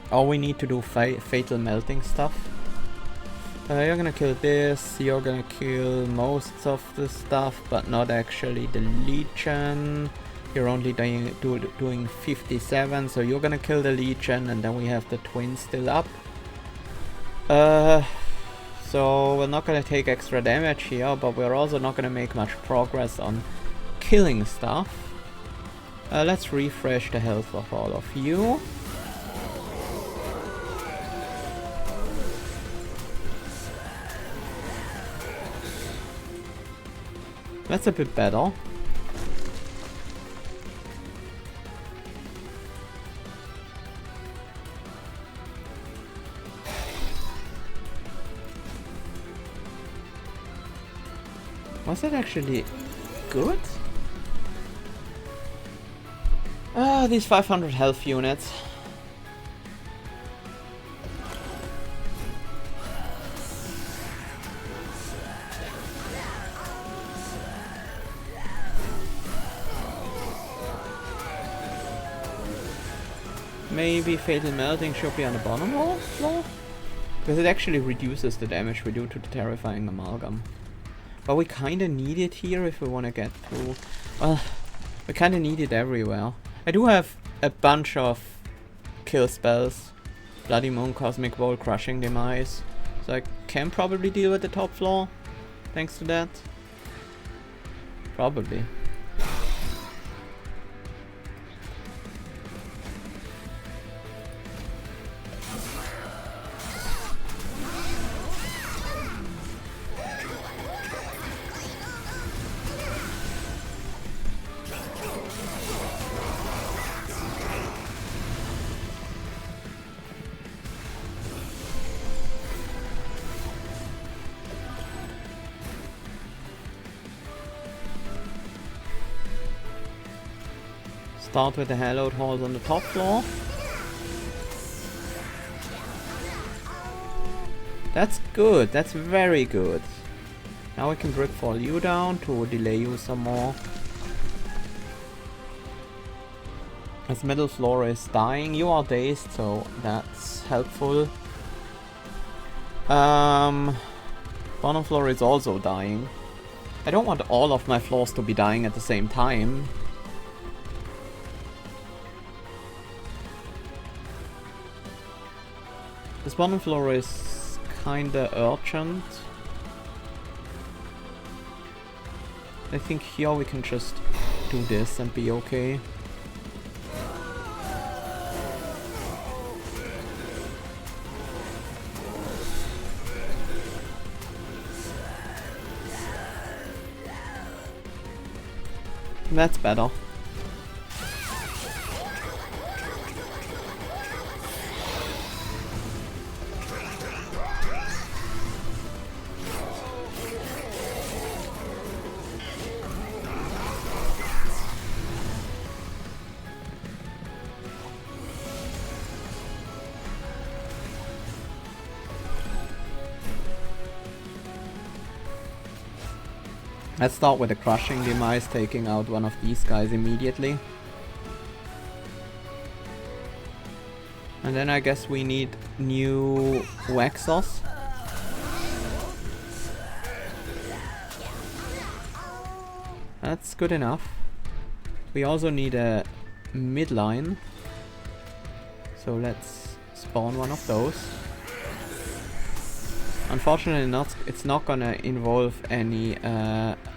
Or we need to do fatal melting stuff. You're gonna kill this, you're gonna kill most of the stuff, but not actually the Legion. You're only doing 57, so you're gonna kill the Legion, and then we have the twin still up. So we're not gonna take extra damage here, but we're also not gonna make much progress on killing stuff. Let's refresh the health of all of you. That's a bit better. Was it actually good? These 500 health units. Maybe Fatal Melting should be on the bottom floor? Because it actually reduces the damage we do to the Terrifying Amalgam. But we kinda need it here if we wanna get through. Well, we kinda need it everywhere. I do have a bunch of kill spells. Bloody Moon, Cosmic Bolt, Crushing Demise. So I can probably deal with the top floor, thanks to that. Probably. Start with the Hallowed halls on the top floor. That's good, that's very good. Now we can Brickfall you down to delay you some more. As middle floor is dying, you are dazed, so that's helpful. Bottom floor is also dying. I don't want all of my floors to be dying at the same time. This bottom floor is kinda urgent. I think here we can just do this and be okay. That's better. Let's start with the crushing demise, taking out one of these guys immediately. And then I guess we need new Waxos. That's good enough. We also need a midline. So let's spawn one of those. Unfortunately it's not gonna involve any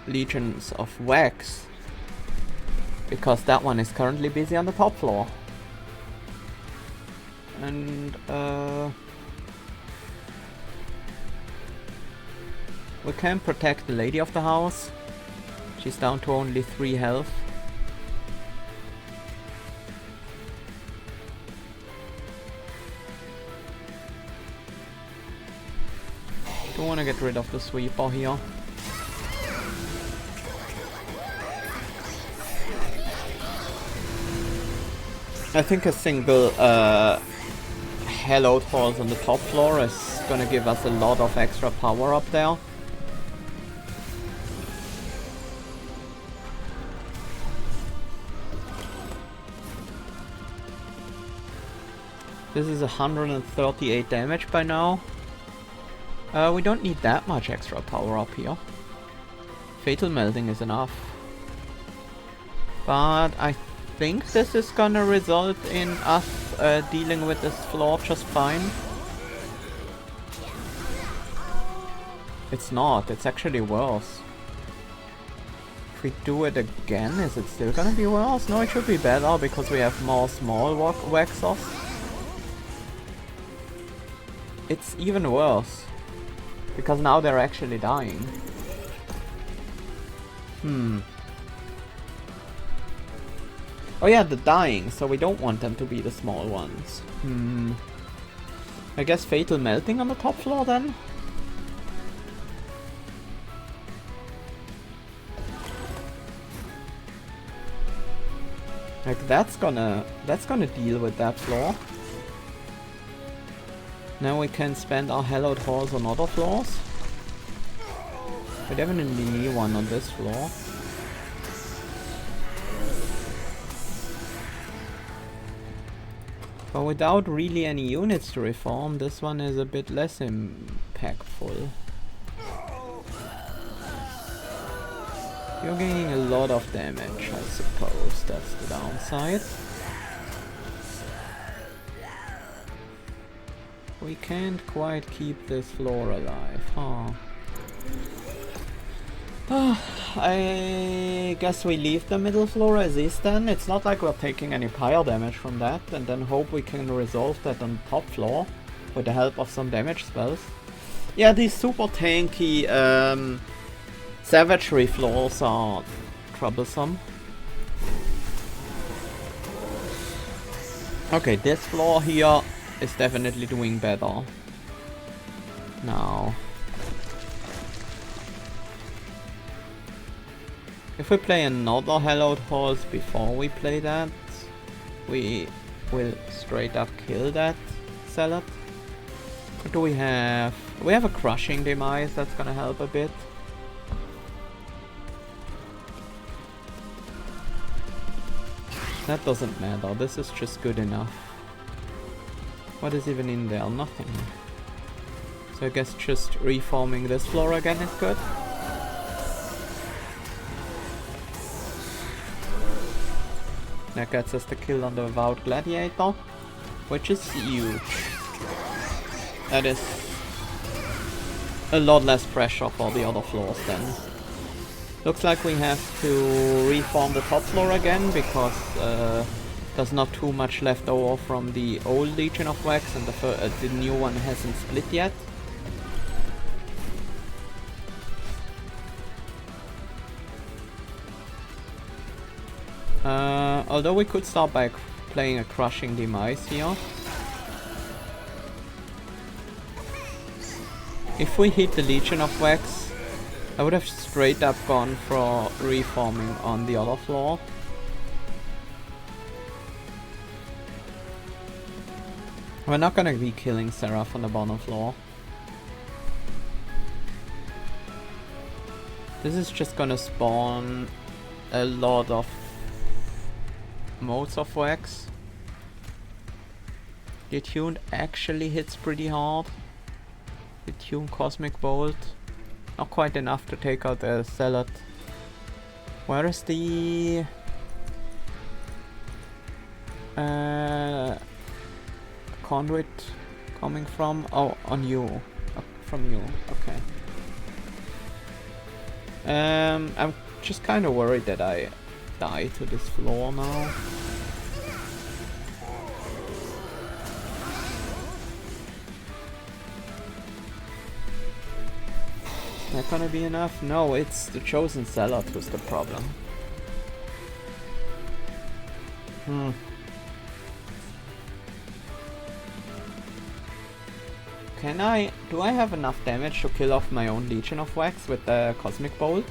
legions of wax. Because that one is currently busy on the top floor. And we can protect the lady of the house. She's down to only 3 health. Don't want to get rid of the sweeper here. I think a single Hallowed horse on the top floor is gonna give us a lot of extra power up there. This is 138 damage by now. We don't need that much extra power up here. Fatal Melting is enough. But I think this is gonna result in us dealing with this floor just fine. It's not, it's actually worse. If we do it again, is it still gonna be worse? No, it should be better because we have more small Waxos. It's even worse. Because now they're actually dying. Oh yeah, they're dying, so we don't want them to be the small ones. I guess Fatal Melting on the top floor then? Like that's gonna deal with that floor. Now we can spend our Hallowed Horse on other floors. We definitely need one on this floor. But without really any units to reform, this one is a bit less impactful. You're gaining a lot of damage, I suppose. That's the downside. We can't quite keep this floor alive, huh? I guess we leave the middle floor as is then. It's not like we're taking any pyre damage from that, and then hope we can resolve that on the top floor with the help of some damage spells. Yeah, these super tanky savagery floors are troublesome. Okay, this floor here is definitely doing better. Now, if we play another Hallowed Horse before we play that, we will straight up kill that zealot. What do we have? We have a crushing demise, that's gonna help a bit. That doesn't matter, this is just good enough. What is even in there? Nothing. So I guess just reforming this floor again is good. That gets us the kill on the Avowed Gladiator, which is huge. That is a lot less pressure for the other floors then. Looks like we have to reform the top floor again because there's not too much left over from the old Legion of Wax, and the new one hasn't split yet. Although we could start by playing a Crushing Demise here. If we hit the Legion of Wax, I would have straight up gone for reforming on the other floor. We're not gonna be killing Seraph on the bottom floor. This is just gonna spawn a lot of modes of wax. The Attune actually hits pretty hard. The Attune Cosmic Bolt. Not quite enough to take out the Salad. Where is the conduit coming from? Oh, on you. From you. Okay. I'm just kind of worried that I die to this floor now. Is that gonna be enough? No, it's the chosen Salad who's the problem. Do I have enough damage to kill off my own Legion of Wax with the Cosmic Bolt?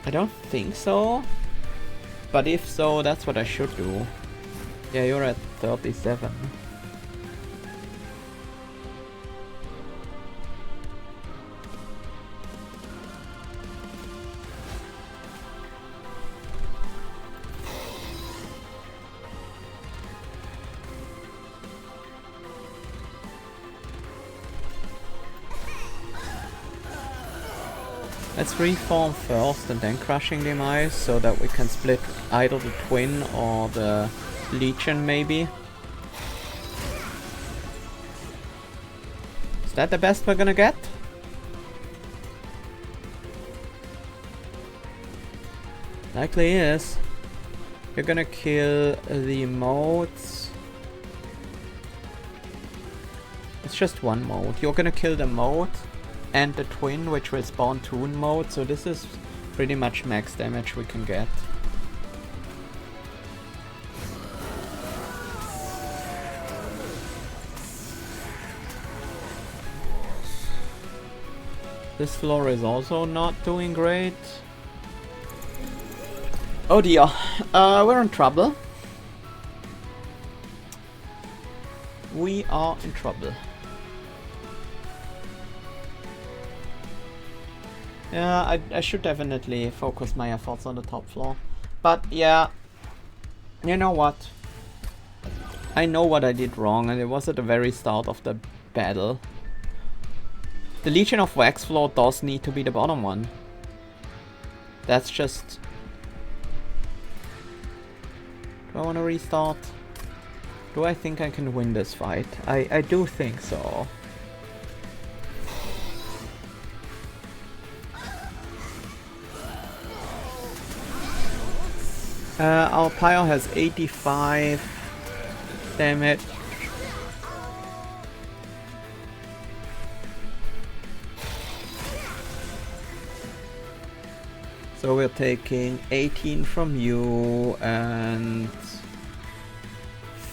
I don't think so. But if so, that's what I should do. Yeah, you're at 37. Let's reform first and then crushing the Demise so that we can split either the Twin or the Legion maybe. Is that the best we're gonna get? Likely is. You're gonna kill the modes. It's just one mode. You're gonna kill the mode and the Twin, which will spawn Toon mode, so this is pretty much max damage we can get. This floor is also not doing great. Oh dear, we're in trouble. We are in trouble. Yeah, I should definitely focus my efforts on the top floor. But yeah, you know what? I know what I did wrong, and it was at the very start of the battle. The Legion of Wax floor does need to be the bottom one. That's just... Do I want to restart? Do I think I can win this fight? I do think so. Our Pyre has 85 damage. So we're taking 18 from you and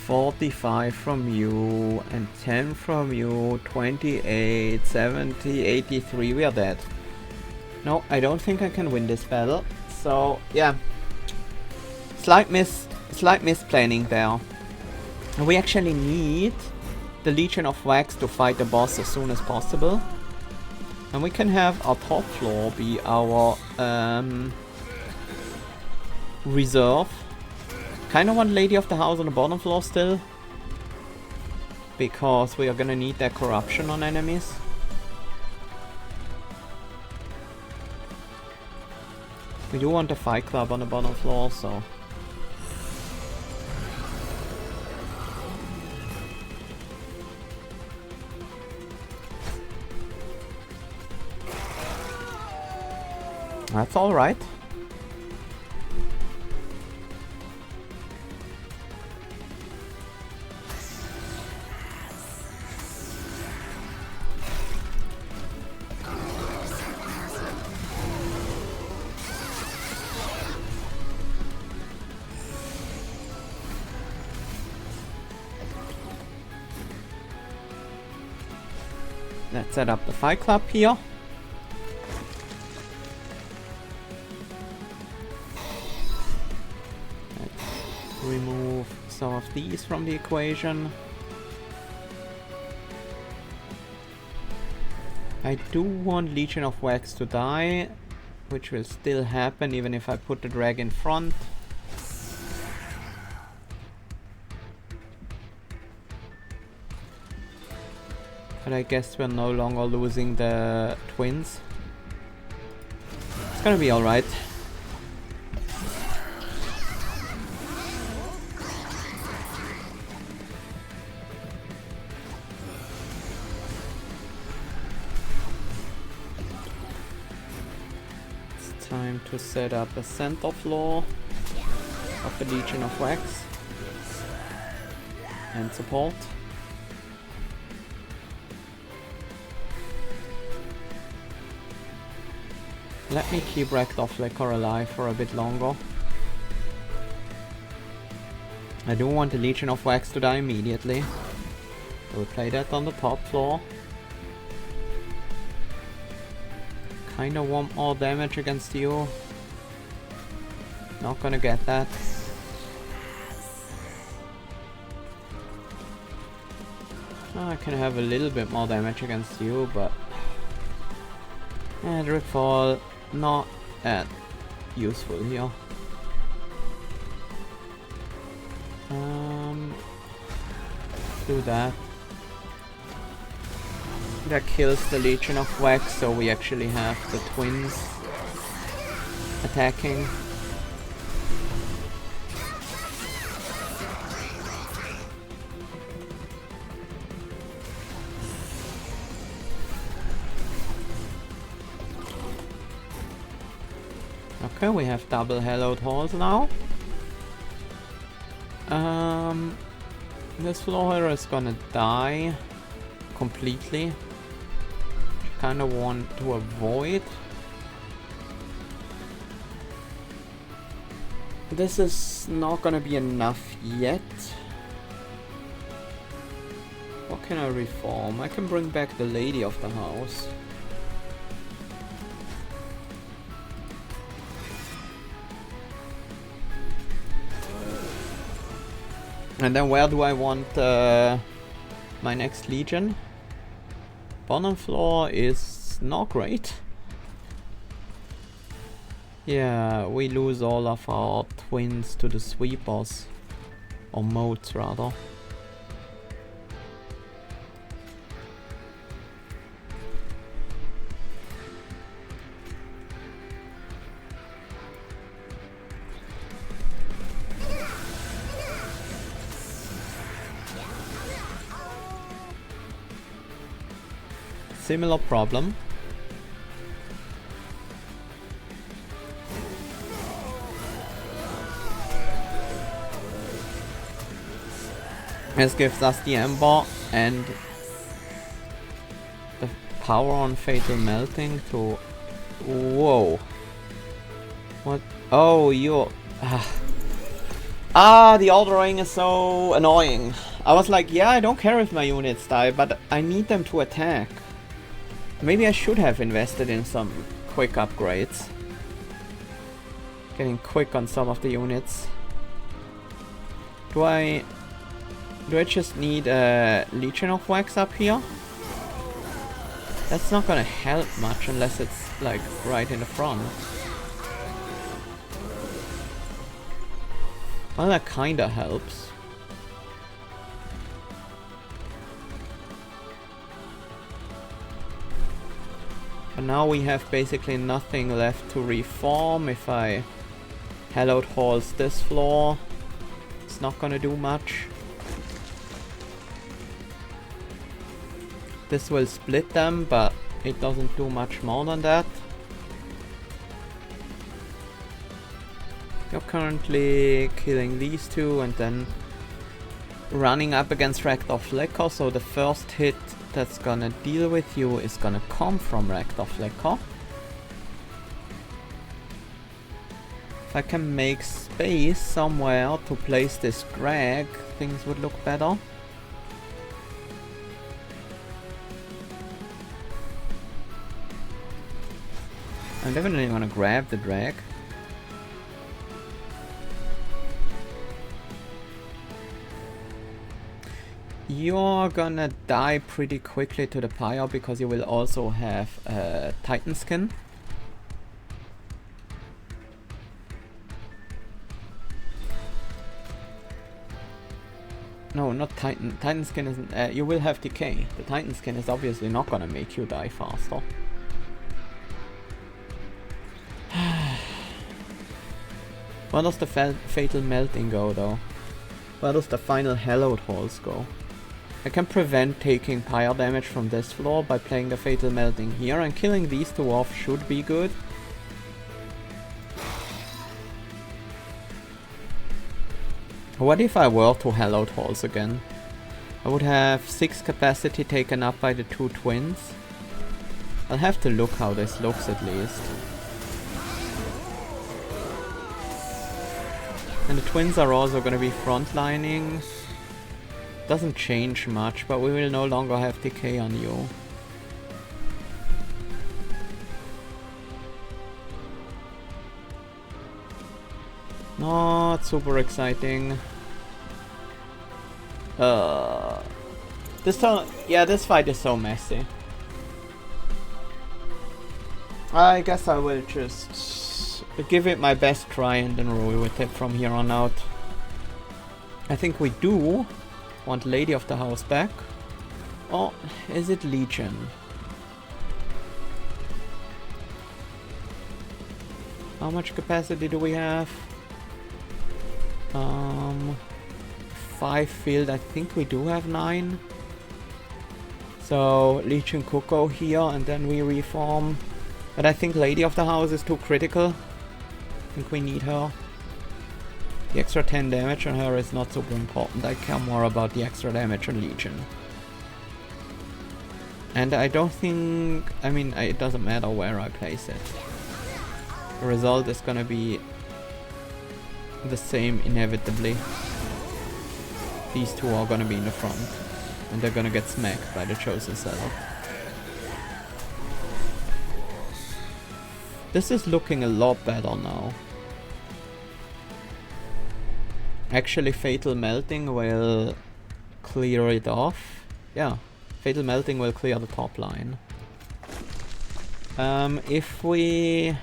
45 from you and 10 from you, 28, 70, 83, we are dead. No, I don't think I can win this battle. So yeah. Slight misplanning there. We actually need the Legion of Wax to fight the boss as soon as possible. And we can have our top floor be our reserve. Kinda want Lady of the House on the bottom floor still. Because we are gonna need that corruption on enemies. We do want the Fight Club on the bottom floor, so... That's alright. Let's set up the Fight Club here. Remove some of these from the equation. I do want Legion of Wax to die, which will still happen even if I put the drag in front. But I guess we're no longer losing the twins. It's gonna be alright. It's time to set up a center floor of the Legion of Wax and support. Let me keep Rector Flicker alive for a bit longer. I do want the Legion of Wax to die immediately. We'll play that on the top floor. Kinda want more damage against you. Not gonna get that. I can have a little bit more damage against you, but... Dripfall, not that useful here. Do that. That kills the Legion of Wax, so we actually have the twins attacking. Okay, we have double Hallowed Halls now. This floor here is gonna die completely. Which I kinda want to avoid. This is not gonna be enough yet. What can I reform? I can bring back the lady of the house. And then where do I want my next Legion? Bottom floor is not great. Yeah, we lose all of our twins to the sweepers. Or moats rather. Similar problem. This gives us the Ember and the power on Fatal Melting to... Whoa. What? Oh, you're... the ordering is so annoying. I was like, yeah, I don't care if my units die, but I need them to attack. Maybe I should have invested in some quick upgrades. Getting quick on some of the units. Do I just need a Legion of Wax up here? That's not gonna help much unless it's like right in the front. Well, that kinda helps. But now we have basically nothing left to reform. If I Hallowed Halls this floor, it's not gonna do much. This will split them, but it doesn't do much more than that. You're currently killing these two and then running up against Rector Flicker, so the first hit that's gonna deal with you is gonna come from Rector Flicker. If I can make space somewhere to place this drag, things would look better. I'm definitely gonna grab the drag. You're gonna die pretty quickly to the pyre because you will also have Titan skin. No, not Titan. Titan skin isn't. You will have decay. The Titan skin is obviously not gonna make you die faster. Where does the fatal melting go though? Where does the final Hallowed Halls go? I can prevent taking pyre damage from this floor by playing the fatal melting here, and killing these two off should be good. What if I were to Hallowed Halls again? I would have 6 capacity taken up by the 2 twins. I'll have to look how this looks at least. And the twins are also going to be frontlining. Doesn't change much, but we will no longer have decay on you. Not super exciting. This fight is so messy. I guess I will just give it my best try and then roll with it from here on out. I think we do want Lady of the House back. Or is it Legion? How much capacity do we have? 5 field, I think we do have 9. So Legion could go here and then we reform. But I think Lady of the House is too critical. I think we need her. The extra 10 damage on her is not super important. I care more about the extra damage on Legion. And I don't think... I mean, it doesn't matter where I place it. The result is gonna be the same inevitably. These two are gonna be in the front. And they're gonna get smacked by the Chosen Seller. This is looking a lot better now. Actually, Fatal Melting will clear it off. Yeah, Fatal Melting will clear the top line. If we...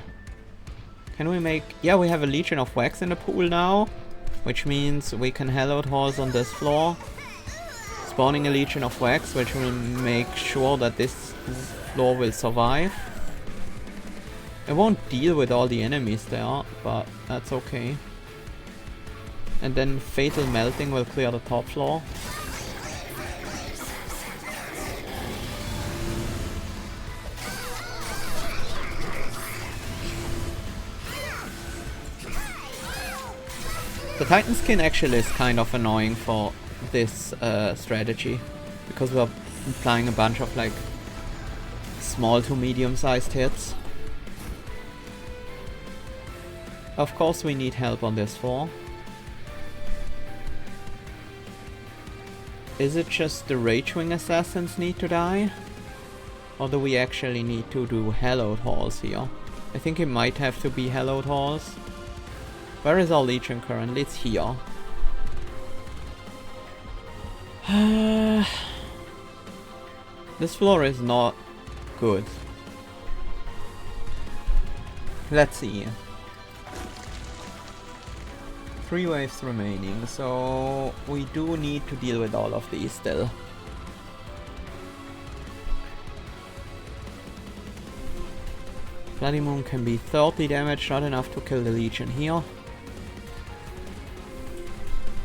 Can we make... Yeah, we have a Legion of Wax in the pool now. Which means we can Hallowed Halls on this floor. Spawning a Legion of Wax, which will make sure that this floor will survive. It won't deal with all the enemies there, but that's okay. And then Fatal Melting will clear the top floor. The Titan skin actually is kind of annoying for this strategy, because we're applying a bunch of like small to medium sized hits. Of course we need help on this floor. Is it just the Ragewing Assassins need to die? Or do we actually need to do Hallowed Halls here? I think it might have to be Hallowed Halls. Where is our Legion currently? It's here. This floor is not good. Let's see. 3 waves remaining, so we do need to deal with all of these still. Bloody Moon can be 30 damage, not enough to kill the Legion here.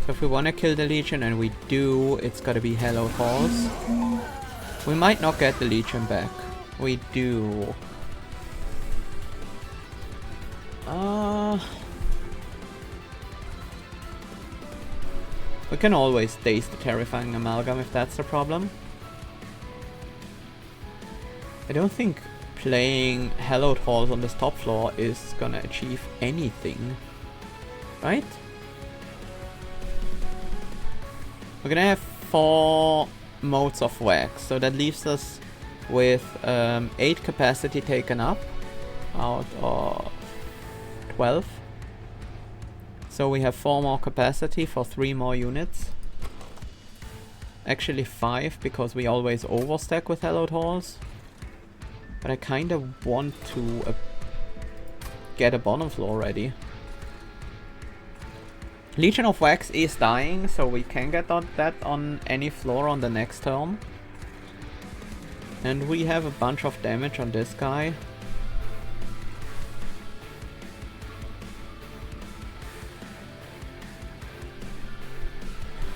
So if we want to kill the Legion, and we do, it's gotta be Hallowed Halls. We might not get the Legion back. We do. We can always daze the Terrifying Amalgam if that's the problem. I don't think playing Hallowed Halls on this top floor is gonna achieve anything. Right? We're gonna have 4 modes of wax, so that leaves us with 8 capacity taken up out of 12. So we have 4 more capacity for 3 more units. Actually 5, because we always overstack with Hallowed Halls. But I kinda want to get a bottom floor ready. Legion of Wax is dying, so we can get that on any floor on the next turn. And we have a bunch of damage on this guy.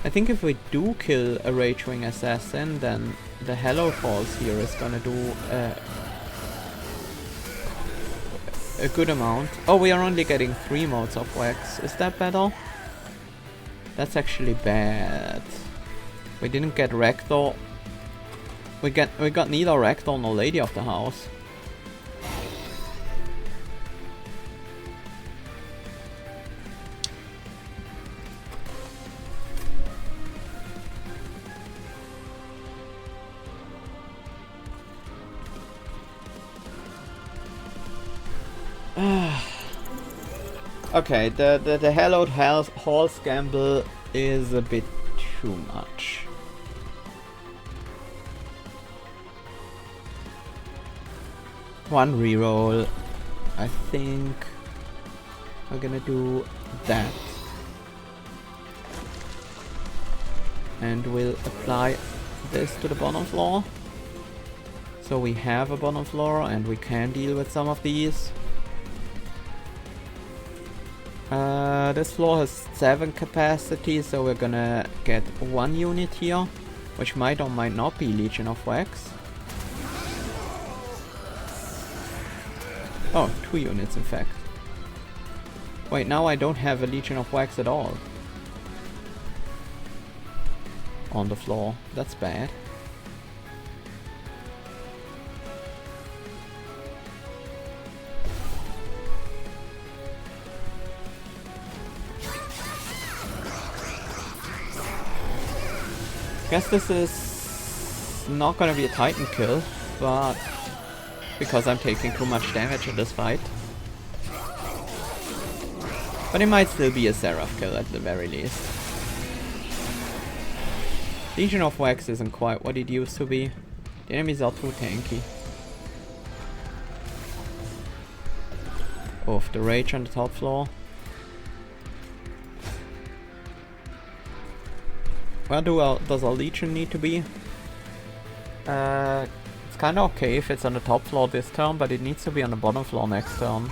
I think if we do kill a Ragewing Assassin, then the Hallowed Halls here is gonna do a good amount. Oh, we are only getting 3 modes of Wax. Is that better? That's actually bad. We didn't get Rector. We got neither Rector nor Lady of the House. Okay, the Hallowed Halls gamble is a bit too much. One reroll. I think we're gonna do that. And we'll apply this to the bottom floor. So we have a bottom floor and we can deal with some of these. This floor has 7 capacity, so we're gonna get 1 unit here, which might or might not be Legion of Wax. Oh, 2 units in fact. Wait, now I don't have a Legion of Wax at all on the floor. That's bad. Guess this is not gonna be a Titan kill, but because I'm taking too much damage in this fight. But it might still be a Seraph kill at the very least. Legion of Wax isn't quite what it used to be. The enemies are too tanky. Oof, the rage on the top floor. Where does our Legion need to be? It's kinda okay if it's on the top floor this turn, but it needs to be on the bottom floor next turn.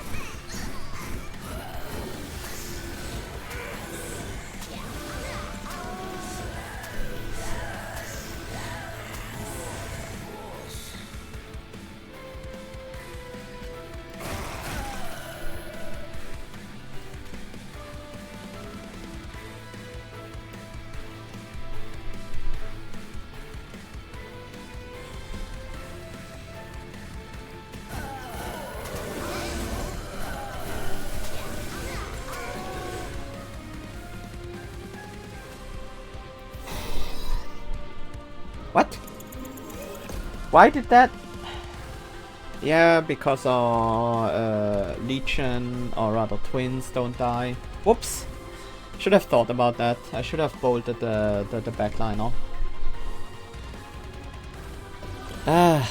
What? Why did that? Yeah, because our Legion, or rather twins, don't die. Whoops! Should have thought about that. I should have bolted the backliner. Ah.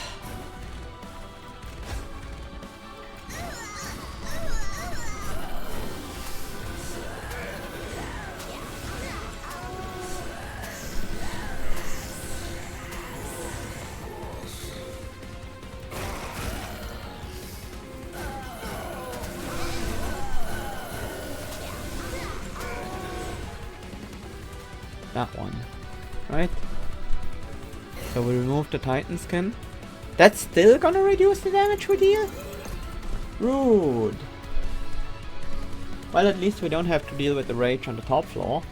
That one, right? So we remove the Titan skin. That's still gonna reduce the damage we deal? Rude. Well, at least we don't have to deal with the rage on the top floor.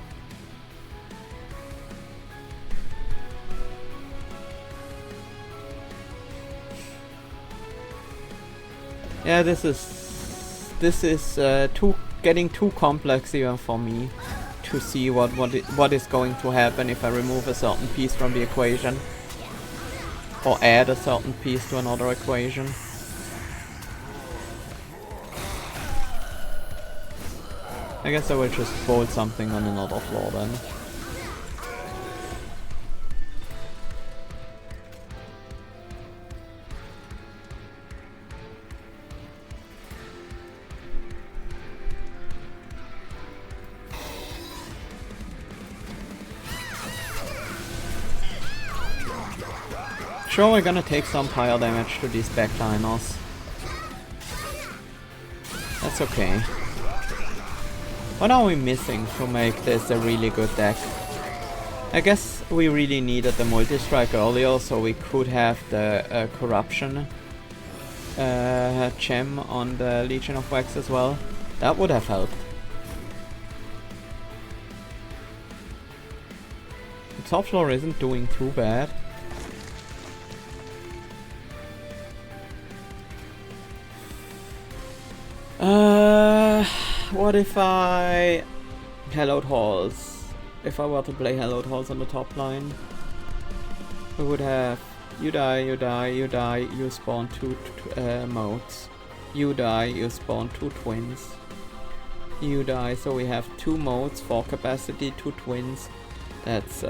Yeah, this is getting too complex even for me to see what is going to happen if I remove a certain piece from the equation or add a certain piece to another equation. I guess I will just bolt something on another floor then. Sure, we're gonna take some fire damage to these backliners. That's okay. What are we missing to make this a really good deck? I guess we really needed the multi-strike earlier, so we could have the corruption gem on the Legion of Wax as well. That would have helped. The top floor isn't doing too bad. What if I Hallowed Halls? If I were to play Hallowed Halls on the top line, we would have you die, you die, you die, you spawn two modes. You die, you spawn two twins. You die, so we have 2 modes, 4 capacity, 2 twins. That's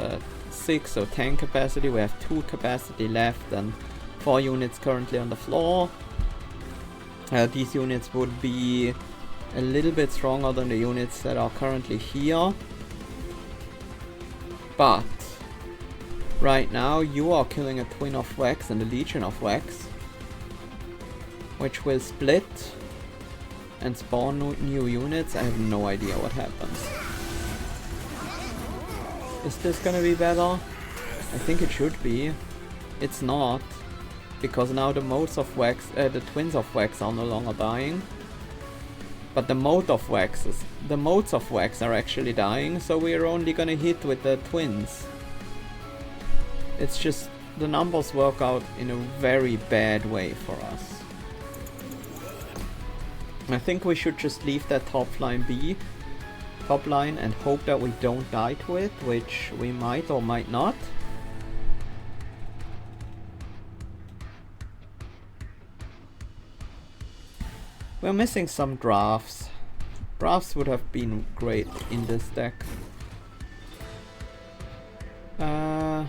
6, so 10 capacity. We have 2 capacity left and 4 units currently on the floor. These units would be a little bit stronger than the units that are currently here. But right now you are killing a Twin of Wax and a Legion of Wax, which will split and spawn new units. I have no idea what happens. Is this gonna be better? I think it should be. It's not, because now the modes of Wax, the Twins of Wax are no longer dying. But the modes of Wax are actually dying, so we're only gonna hit with the twins. It's just the numbers work out in a very bad way for us. I think we should just leave that top line be, and hope that we don't die to it, which we might or might not. We're missing some drafts. Drafts would have been great in this deck. Oh,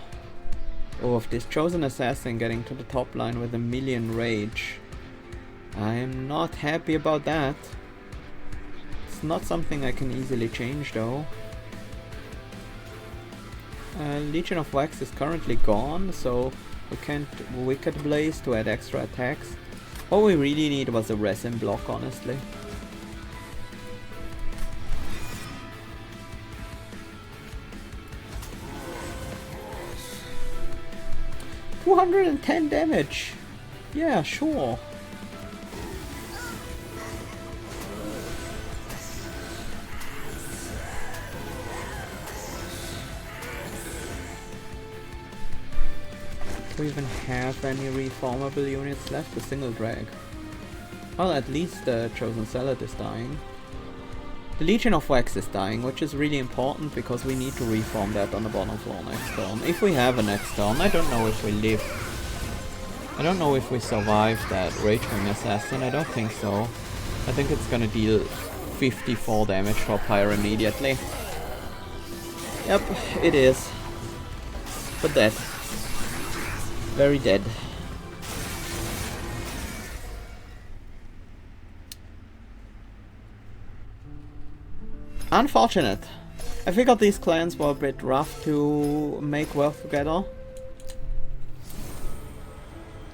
if this Chosen Assassin getting to the top line with 1,000,000 rage. I'm not happy about that. It's not something I can easily change though. Legion of Wax is currently gone, so we can't Wicked Blaze to add extra attacks. What we really need was a resin block, honestly. $210 damage! Yeah, sure. Do we even have any reformable units left? A single drag. Well, at least the Chosen Zealot is dying. The Legion of Wax is dying, which is really important because we need to reform that on the bottom floor next turn. If we have a next turn, I don't know if we live. I don't know if we survive that Ragewing Assassin, I don't think so. I think it's gonna deal 54 damage for Pyre immediately. Yep, it is. But dead. Very dead. Unfortunate. I figured these clans were a bit rough to make work together.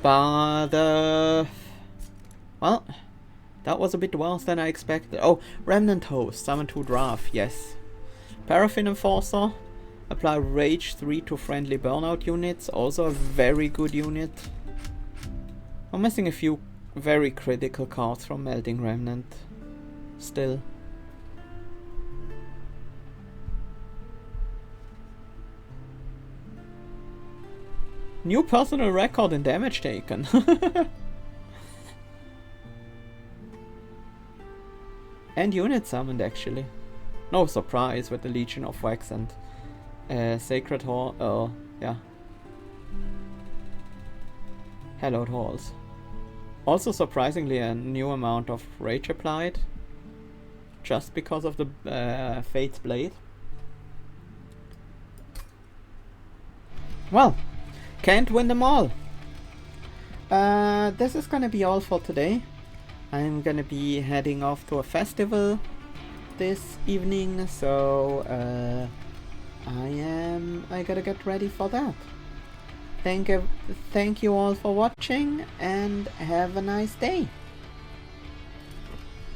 But, well, that was a bit worse than I expected. Oh, Remnant Host, summon 2 draft, yes. Paraffin Enforcer, apply Rage 3 to friendly burnout units, also a very good unit. I'm missing a few very critical cards from Melting Remnant, still. New personal record in damage taken. And unit summoned, actually. No surprise with the Legion of Wax and Sacred Hall. Yeah. Hallowed Halls. Also, surprisingly, a new amount of Rage applied. Just because of the Fate's Blade. Well. Can't win them all. This is gonna be all for today. I'm gonna be heading off to a festival this evening, so I gotta get ready for that. Thank you all for watching and have a nice day.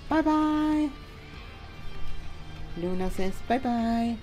Bye bye. Luna says bye bye.